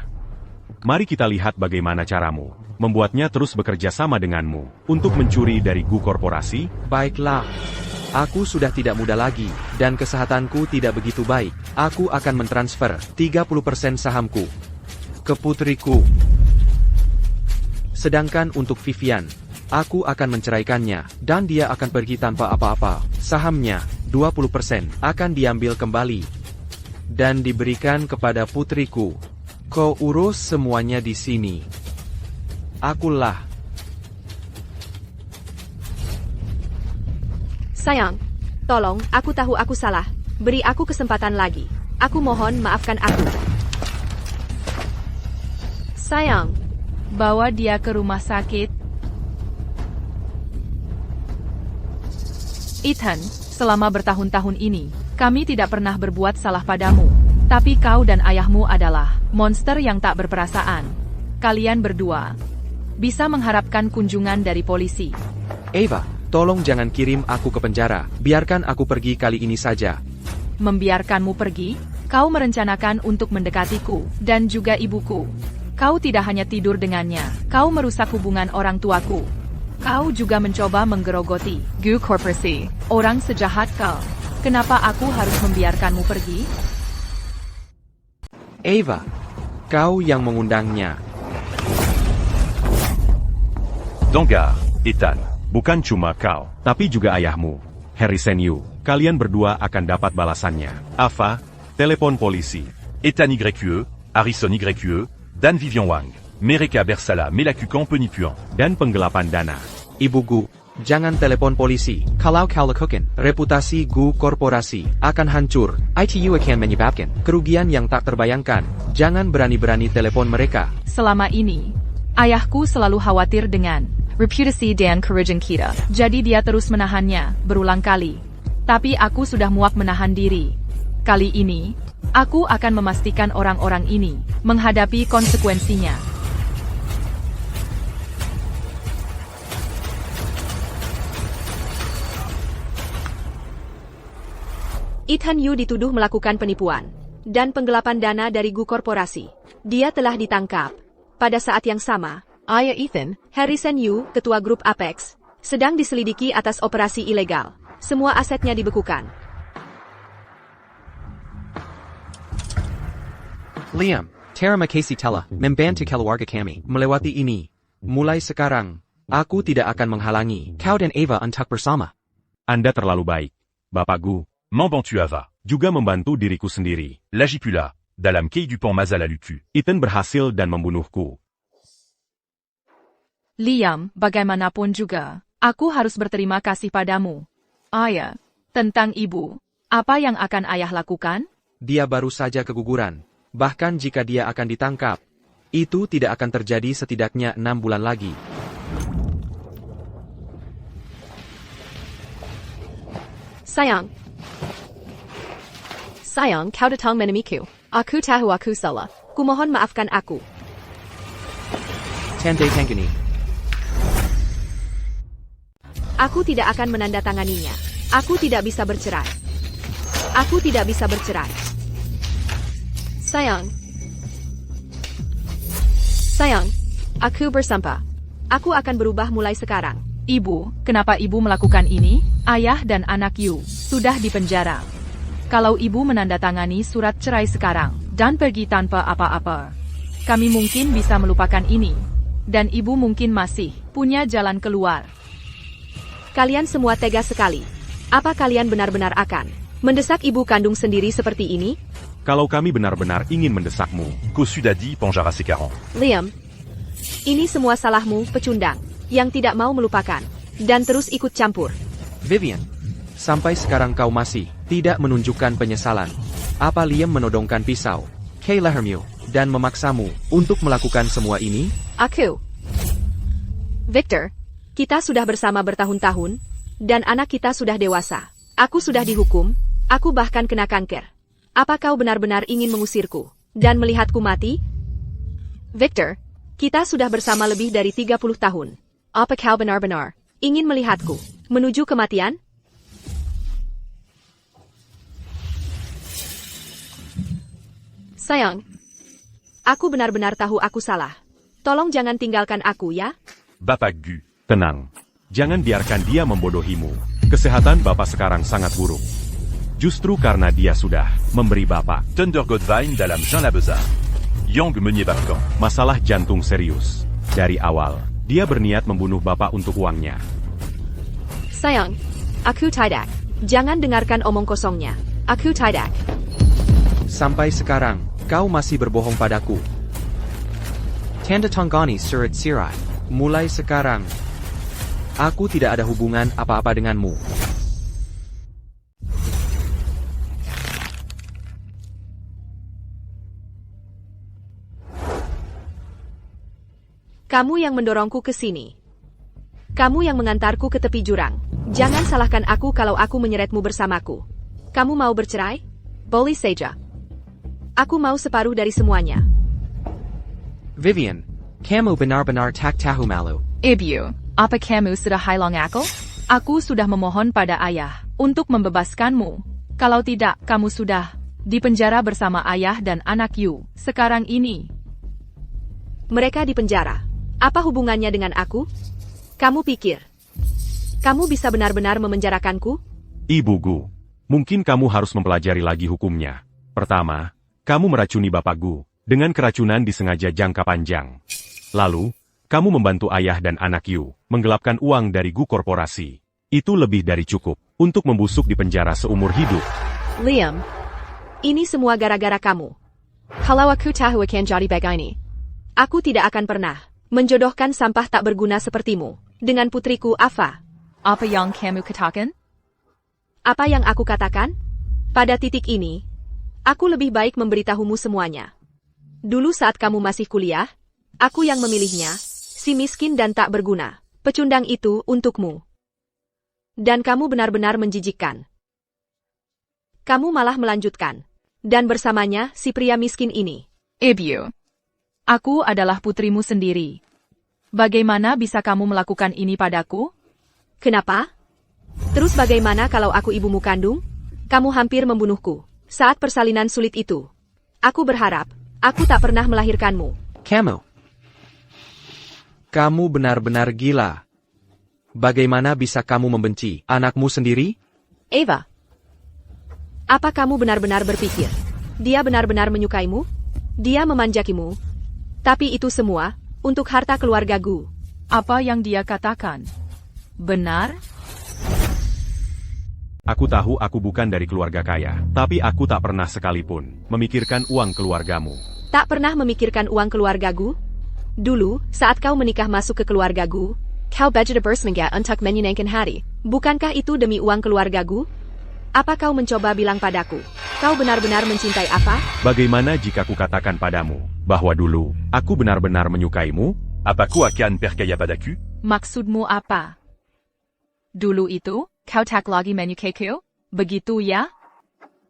Mari kita lihat bagaimana caramu membuatnya terus bekerja sama denganmu untuk mencuri dari Gu Korporasi. Baiklah. Aku sudah tidak muda lagi, dan kesehatanku tidak begitu baik. Aku akan mentransfer 30% sahamku ke putriku. Sedangkan untuk Vivian, aku akan menceraikannya, dan dia akan pergi tanpa apa-apa. Sahamnya, 20%, akan diambil kembali dan diberikan kepada putriku. Kau urus semuanya di sini. Akulah. Sayang, tolong, aku tahu aku salah. Beri aku kesempatan lagi. Aku mohon maafkan aku. Sayang, Bawa dia ke rumah sakit. Ethan, selama bertahun-tahun ini, Kami tidak pernah berbuat salah padamu. Tapi kau dan ayahmu adalah monster yang tak berperasaan. Kalian berdua bisa mengharapkan kunjungan dari polisi. Ava, tolong jangan kirim aku ke penjara. Biarkan aku pergi kali ini saja. Membiarkanmu pergi? Kau merencanakan untuk mendekatiku dan juga ibuku. Kau tidak hanya tidur dengannya, kau merusak hubungan orang tuaku. Kau juga mencoba menggerogoti Gu Korporasi. Orang sejahat kau. Kenapa aku harus membiarkanmu pergi? Ava, kau yang mengundangnya. Dangar, Ethan. Bukan cuma kau, tapi juga ayahmu, Harrison Yu. Kalian berdua akan dapat balasannya. Ava, telepon polisi. Ethan YQE, Harrison YQE, Dan Vivian Wang, Mereka Bersala Melakukan Penipuan. Dan penggelapan dana. Ibu Gu, jangan telepon polisi. Kalau kau lakukan, reputasi Gu Korporasi akan hancur. ITU akan menyebabkan kerugian yang tak terbayangkan. Jangan berani-berani telepon mereka. Selama ini, ayahku selalu khawatir dengan reputasi dan kerugian kita. Jadi dia terus menahannya, berulang kali. Tapi aku sudah muak menahan diri. Kali ini, aku akan memastikan orang-orang ini menghadapi konsekuensinya. Ethan Yu dituduh melakukan penipuan dan penggelapan dana dari Gu Korporasi. Dia telah ditangkap. Pada saat yang sama, ayah Ethan, Harrison Yu, ketua grup Apex, sedang diselidiki atas operasi ilegal. Semua asetnya dibekukan. Liam, terima kasih telah membantu keluarga kami melewati ini. Mulai sekarang, aku tidak akan menghalangi kau dan Ava untuk bersama. Anda terlalu baik, Bapak Gu. M'embantu Ava. Juga membantu diriku sendiri. L'agipula, Dalam Kei du Pan Mazal Lucu. Ethan berhasil dan membunuhku. Liam, bagaimanapun juga, aku harus berterima kasih padamu. Ayah, tentang ibu, apa yang akan ayah lakukan? Dia baru saja keguguran. Bahkan jika dia akan ditangkap, itu tidak akan terjadi setidaknya 6 bulan lagi. Sayang, kau datang menemuiku. Aku tahu aku salah. Kumohon maafkan aku. Tandai Tangani. Aku tidak akan menandatanganinya. Aku tidak bisa bercerai. Aku tidak bisa bercerai. Sayang, aku bersumpah. Aku akan berubah mulai sekarang. Ibu, kenapa ibu melakukan ini? Ayah dan anak Yu sudah dipenjara. Kalau ibu menandatangani surat cerai sekarang dan pergi tanpa apa-apa, kami mungkin bisa melupakan ini. Dan ibu mungkin masih punya jalan keluar. Kalian semua tega sekali. Apa kalian benar-benar akan mendesak ibu kandung sendiri seperti ini? Kalau kami benar-benar ingin mendesakmu, Qu'au Sudadi Panjara Sekaran. Liam, ini semua salahmu, pecundang, yang tidak mau melupakan, dan terus ikut campur. Vivian, sampai sekarang kau masih tidak menunjukkan penyesalan. Apa Liam menodongkan pisau ke lehermu dan memaksamu untuk melakukan semua ini? Aku. Victor, kita sudah bersama bertahun-tahun, dan anak kita sudah dewasa. Aku sudah dihukum, aku bahkan kena kanker. Apa kau benar-benar ingin mengusirku dan melihatku mati? Victor, kita sudah bersama lebih dari 30 tahun. Apa kau benar-benar ingin melihatku menuju kematian? Sayang, aku benar-benar tahu aku salah. Tolong jangan tinggalkan aku ya. Bapak Gu. tenang. Jangan biarkan dia membodohimu. Kesehatan Bapak sekarang sangat buruk. Justru karena dia sudah memberi Bapak Thunder Godvine dalam Jean Labezard. Yang Meunier Barkan. masalah jantung serius. Dari awal, dia berniat membunuh Bapak untuk uangnya. Sayang, aku tidak. Jangan dengarkan omong kosongnya. Aku tidak. Sampai sekarang, kau masih berbohong padaku. Tanda Tanggani Surat Sirai. Mulai sekarang, aku tidak ada hubungan apa-apa denganmu. Kamu yang mendorongku ke sini. Kamu yang mengantarku ke tepi jurang. Jangan salahkan aku kalau aku menyeretmu bersamaku. Kamu mau bercerai? Boleh saja. Aku mau separuh dari semuanya. Vivian, kamu benar-benar tak tahu malu. Ibu, apa kamu sudah hilang akal? Aku sudah memohon pada ayah untuk membebaskanmu. Kalau tidak, kamu sudah dipenjara bersama ayah dan anak Yu sekarang ini. Mereka di penjara. Apa hubungannya dengan aku? Kamu pikir kamu bisa benar-benar memenjarakanku? Ibu Gu, mungkin kamu harus mempelajari lagi hukumnya. Pertama, kamu meracuni Bapak Gu dengan keracunan disengaja jangka panjang. Lalu, kamu membantu ayah dan anak Yu menggelapkan uang dari Gu Korporasi. Itu lebih dari cukup untuk membusuk di penjara seumur hidup. Liam, ini semua gara-gara kamu. Kalau aku tahu akan jadi begini, aku tidak akan pernah menjodohkan sampah tak berguna sepertimu dengan putriku Ava. Apa yang kamu katakan? Apa yang aku katakan? Pada titik ini, aku lebih baik memberitahumu semuanya. Dulu saat kamu masih kuliah, aku yang memilihnya, si miskin dan tak berguna, pecundang itu untukmu. Dan kamu benar-benar menjijikkan. Kamu malah melanjutkan. Dan bersamanya si pria miskin ini. Ibu, aku adalah putrimu sendiri. Bagaimana bisa kamu melakukan ini padaku? Kenapa? Terus bagaimana kalau aku ibumu kandung? Kamu hampir membunuhku saat persalinan sulit itu. Aku berharap aku tak pernah melahirkanmu. Kamu benar-benar gila. Bagaimana bisa kamu membenci anakmu sendiri? Eva, apa kamu benar-benar berpikir dia benar-benar menyukaimu? Dia memanjakimu? Tapi itu semua untuk harta keluarga Gu. Apa yang dia katakan? Benar? Aku tahu aku bukan dari keluarga kaya, tapi aku tak pernah sekalipun memikirkan uang keluargamu. Tak pernah memikirkan uang keluarga Gu? Dulu, saat kau menikah masuk ke keluarga Gu, kau bekerja bersama untuk menyenangkan hari. Bukankah itu demi uang keluarga Gu? Apa kau mencoba bilang padaku? Kau benar-benar mencintai apa? Bagaimana jika ku katakan padamu bahwa dulu aku benar-benar menyukaimu? Apaku akan percaya padaku? Maksudmu apa? Dulu itu, kau tak lagi menyukaiku? Begitu ya?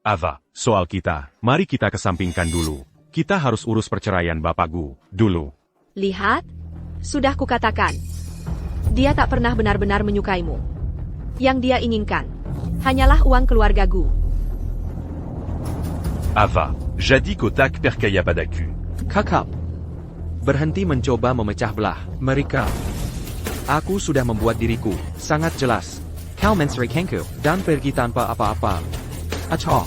Ava, Soal kita, mari kita kesampingkan dulu. Kita harus urus perceraian Bapak Gu dulu. Lihat, sudah kukatakan. Dia tak pernah benar-benar menyukaimu. Yang dia inginkan hanyalah uang keluarga Gu. Ava, jadi kau tak percaya padaku. Kakak, berhenti mencoba memecah belah mereka. Aku sudah membuat diriku sangat jelas. Kau menceraikanku dan pergi tanpa apa-apa. Atau,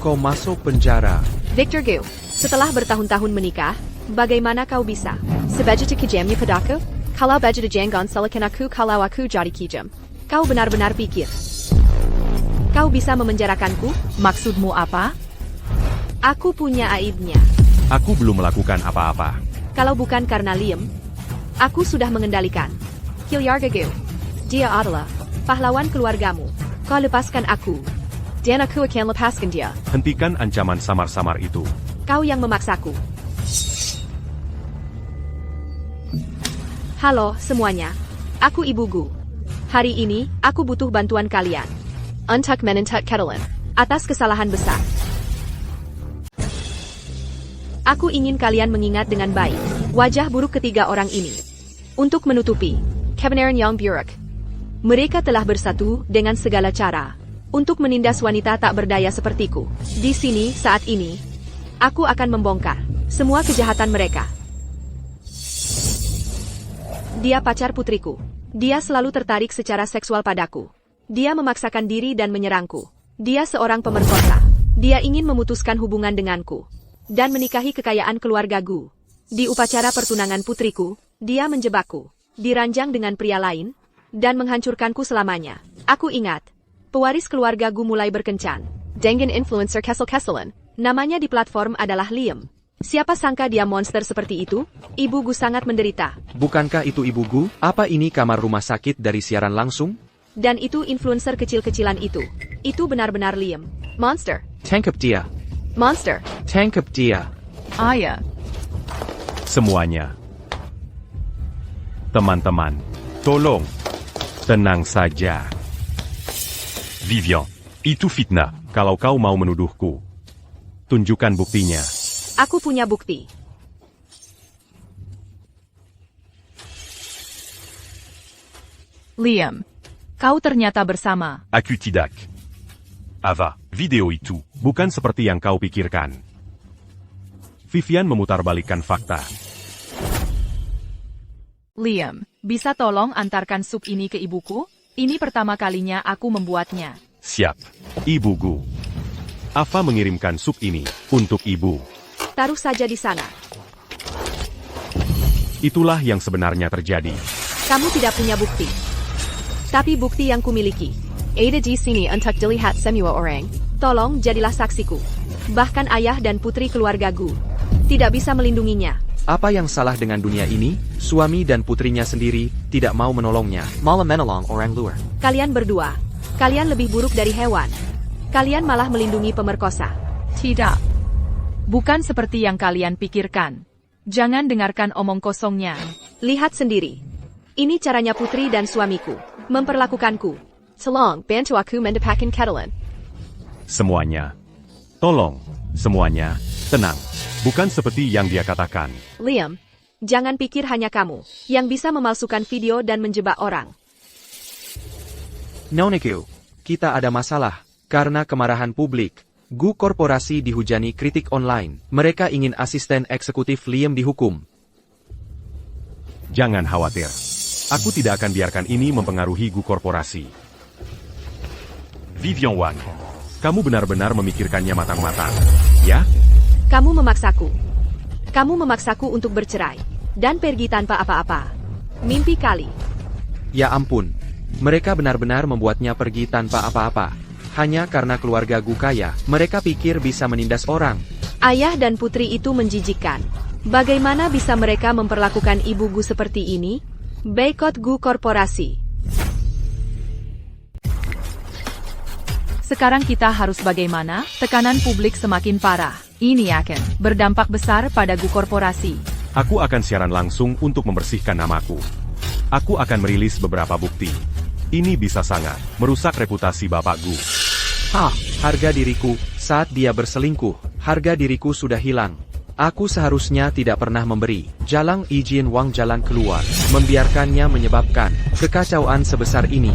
kau masuk penjara. Victor Gu, setelah bertahun-tahun menikah, bagaimana kau bisa sebegitu kejamnya padaku? Kalau begitu jangan salahkan aku kalau aku jadi kejam. Kau benar-benar pikir kau bisa memenjarakanku? Maksudmu apa? Aku punya aibnya. Aku belum melakukan apa-apa. Kalau bukan karena Liam, aku sudah mengendalikan keluarga Gu. Dia adalah pahlawan keluargamu. Kau lepaskan aku, dan aku akan lepaskan dia. Hentikan ancaman samar-samar itu. Kau yang memaksaku. Halo semuanya, aku Ibu Gu. Hari ini, aku butuh bantuan kalian. Untuk menentuk Catalan, atas kesalahan besar. Aku ingin kalian mengingat dengan baik wajah buruk ketiga orang ini. Untuk menutupi kebenaran yang buruk, mereka telah bersatu dengan segala cara untuk menindas wanita tak berdaya sepertiku. Di sini, saat ini, aku akan membongkar semua kejahatan mereka. Dia pacar putriku. Dia selalu tertarik secara seksual padaku. Dia memaksakan diri dan menyerangku. Dia seorang pemerkosa. Dia ingin memutuskan hubungan denganku dan menikahi kekayaan keluarga Gu. Di upacara pertunangan putriku, dia menjebakku, diranjang dengan pria lain, dan menghancurkanku selamanya. Aku ingat, pewaris keluarga Gu mulai berkencan dengan influencer Kessel-Kesselan. Namanya di platform adalah Liam. Siapa sangka dia monster seperti itu? Ibu Gu sangat menderita. Bukankah itu Ibu Gu? Apa ini kamar rumah sakit dari siaran langsung? Dan itu influencer kecil-kecilan itu. Itu benar-benar Liam. Monster. Tangkap dia. Monster. Tangkap dia. Ayah. Semuanya. Teman-teman, tolong. Tenang saja. Vivian, itu fitnah. Kalau kau mau menuduhku, tunjukkan buktinya. Aku punya bukti. Liam, kau ternyata bersama. Aku tidak. Ava, video itu. Bukan seperti yang kau pikirkan. Vivian memutarbalikkan fakta. Liam, bisa tolong antarkan sup ini ke ibuku? Ini pertama kalinya aku membuatnya. Siap. Ibu Gu. Ava mengirimkan sup ini untuk ibu. Taruh saja di sana. Itulah yang sebenarnya terjadi. Kamu tidak punya bukti. Tapi bukti yang kumiliki. Ada di sini untuk dilihat semua orang. Tolong jadilah saksiku. Bahkan ayah dan putri keluarga Gu tidak bisa melindunginya. Apa yang salah dengan dunia ini? Suami dan putrinya sendiri tidak mau menolongnya. Malah menolong orang luar. Kalian berdua. Kalian lebih buruk dari hewan. Kalian malah melindungi pemerkosa. Tidak. Bukan seperti yang kalian pikirkan. Jangan dengarkan omong kosongnya. Lihat sendiri. Ini caranya putri dan suamiku memperlakukanku. Tolong bantu aku mendapatkan ketelan. Semuanya. Tolong. Semuanya. Tenang. Bukan seperti yang dia katakan. Liam, jangan pikir hanya kamu yang bisa memalsukan video dan menjebak orang. Noneku, kita ada masalah. Karena kemarahan publik, Gu Korporasi dihujani kritik online. Mereka ingin asisten eksekutif Liam dihukum. Jangan khawatir. Aku tidak akan biarkan ini mempengaruhi Gu Korporasi. Vivian Wang. Kamu benar-benar memikirkannya matang-matang, ya? Kamu memaksaku. Kamu memaksaku untuk bercerai dan pergi tanpa apa-apa. Mimpi kali. Ya ampun, mereka benar-benar membuatnya pergi tanpa apa-apa. Hanya karena keluarga Gu kaya, mereka pikir bisa menindas orang. Ayah dan putri itu menjijikkan. Bagaimana bisa mereka memperlakukan ibu Gu seperti ini? Boikot Gu Korporasi. Sekarang kita harus bagaimana? Tekanan publik semakin parah. Ini akan berdampak besar pada Gu Korporasi. Aku akan siaran langsung untuk membersihkan namaku. Aku akan merilis beberapa bukti. Ini bisa sangat merusak reputasi Bapak Gu. Harga diriku, saat dia berselingkuh, harga diriku sudah hilang. Aku seharusnya tidak pernah memberi Jalang izin Wang jalan keluar, membiarkannya menyebabkan kekacauan sebesar ini.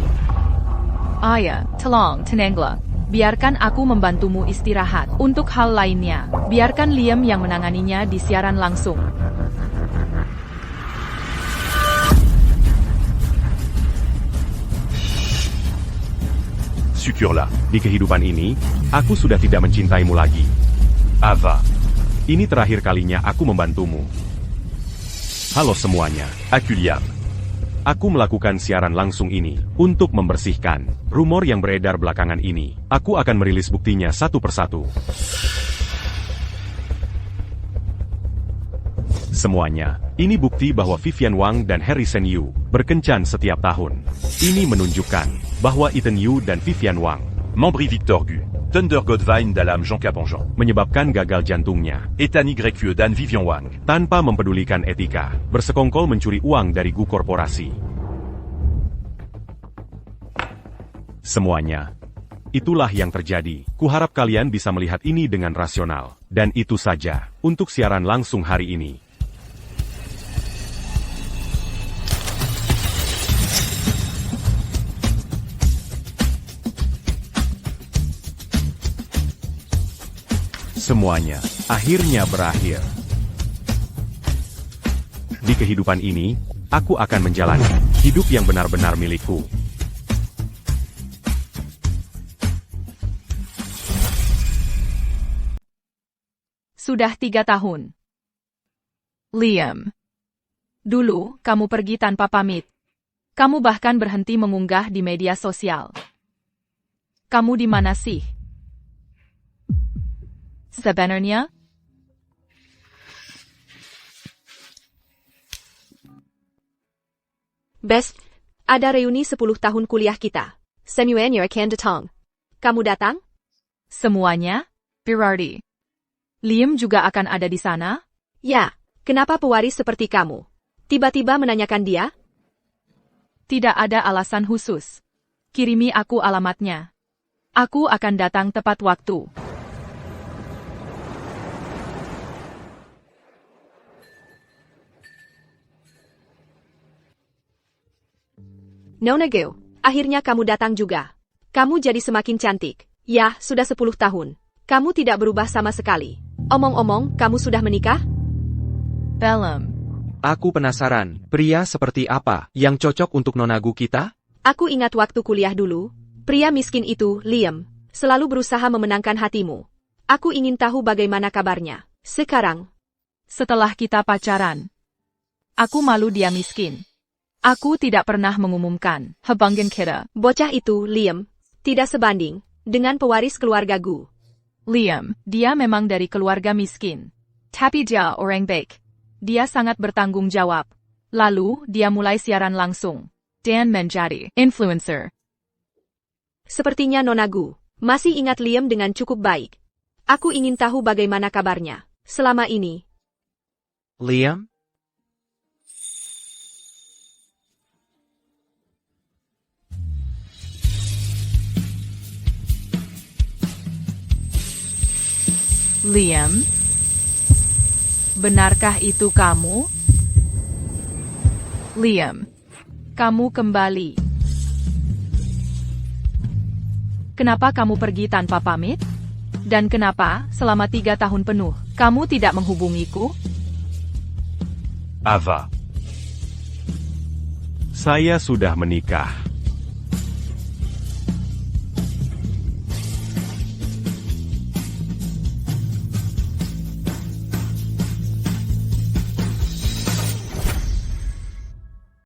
Ayah, tolong, tenanglah. Biarkan aku membantumu istirahat. Untuk hal lainnya, biarkan Liam yang menanganinya di siaran langsung. Syukurlah. Di kehidupan ini, aku sudah tidak mencintaimu lagi. Ava. Ini terakhir kalinya aku membantumu. Halo semuanya. Aku Liam. Aku melakukan siaran langsung ini untuk membersihkan rumor yang beredar belakangan ini. Aku akan merilis buktinya satu persatu. Semuanya, ini bukti bahwa Vivian Wang dan Harrison Yu berkencan setiap tahun. Ini menunjukkan bahwa Ethan Yu dan Vivian Wang, Membri Victor Gu. Thunder Godvine dalam Jean Caponjean. menyebabkan gagal jantungnya. Ethan YQ dan Vivian Wang. Tanpa mempedulikan etika, bersekongkol mencuri uang dari Gu Korporasi. Semuanya. Itulah yang terjadi. Kuharap kalian bisa melihat ini dengan rasional. Dan itu saja, untuk siaran langsung hari ini. Semuanya akhirnya berakhir. Di kehidupan ini, aku akan menjalani hidup yang benar-benar milikku. Sudah 3 tahun. Liam. Dulu, kamu pergi tanpa pamit. Kamu bahkan berhenti mengunggah di media sosial. Kamu di mana sih? Sebenarnya? Best, ada reuni 10 tahun kuliah kita. Semuanya akan datang. Kamu datang? Semuanya? Berarti. Liam juga akan ada di sana? Ya, kenapa pewaris seperti kamu tiba-tiba menanyakan dia? Tidak ada alasan khusus. Kirimi aku alamatnya. Aku akan datang tepat waktu. Nona Geo, akhirnya kamu datang juga. Kamu jadi semakin cantik. Ya, sudah 10 tahun. Kamu tidak berubah sama sekali. Omong-omong, kamu sudah menikah? Belum. Aku penasaran, pria seperti apa yang cocok untuk nonagu kita? Aku ingat waktu kuliah dulu. Pria miskin itu, Liam, selalu berusaha memenangkan hatimu. Aku ingin tahu bagaimana kabarnya. Sekarang, Setelah kita pacaran, aku malu dia miskin. Aku tidak pernah mengumumkan hubungan kita. bocah itu, Liam, tidak sebanding dengan pewaris keluarga Gu. Liam, dia memang dari keluarga miskin. Tapi dia orang baik. Dia sangat bertanggung jawab. Lalu, dia mulai siaran langsung. Dan menjadi influencer. Sepertinya Nona Gu masih ingat Liam dengan cukup baik. Aku ingin tahu bagaimana kabarnya selama ini. Liam? Liam? Benarkah itu kamu? Liam, kamu kembali. Kenapa kamu pergi tanpa pamit? Dan kenapa, selama 3 tahun penuh, kamu tidak menghubungiku? Ava. Saya sudah menikah.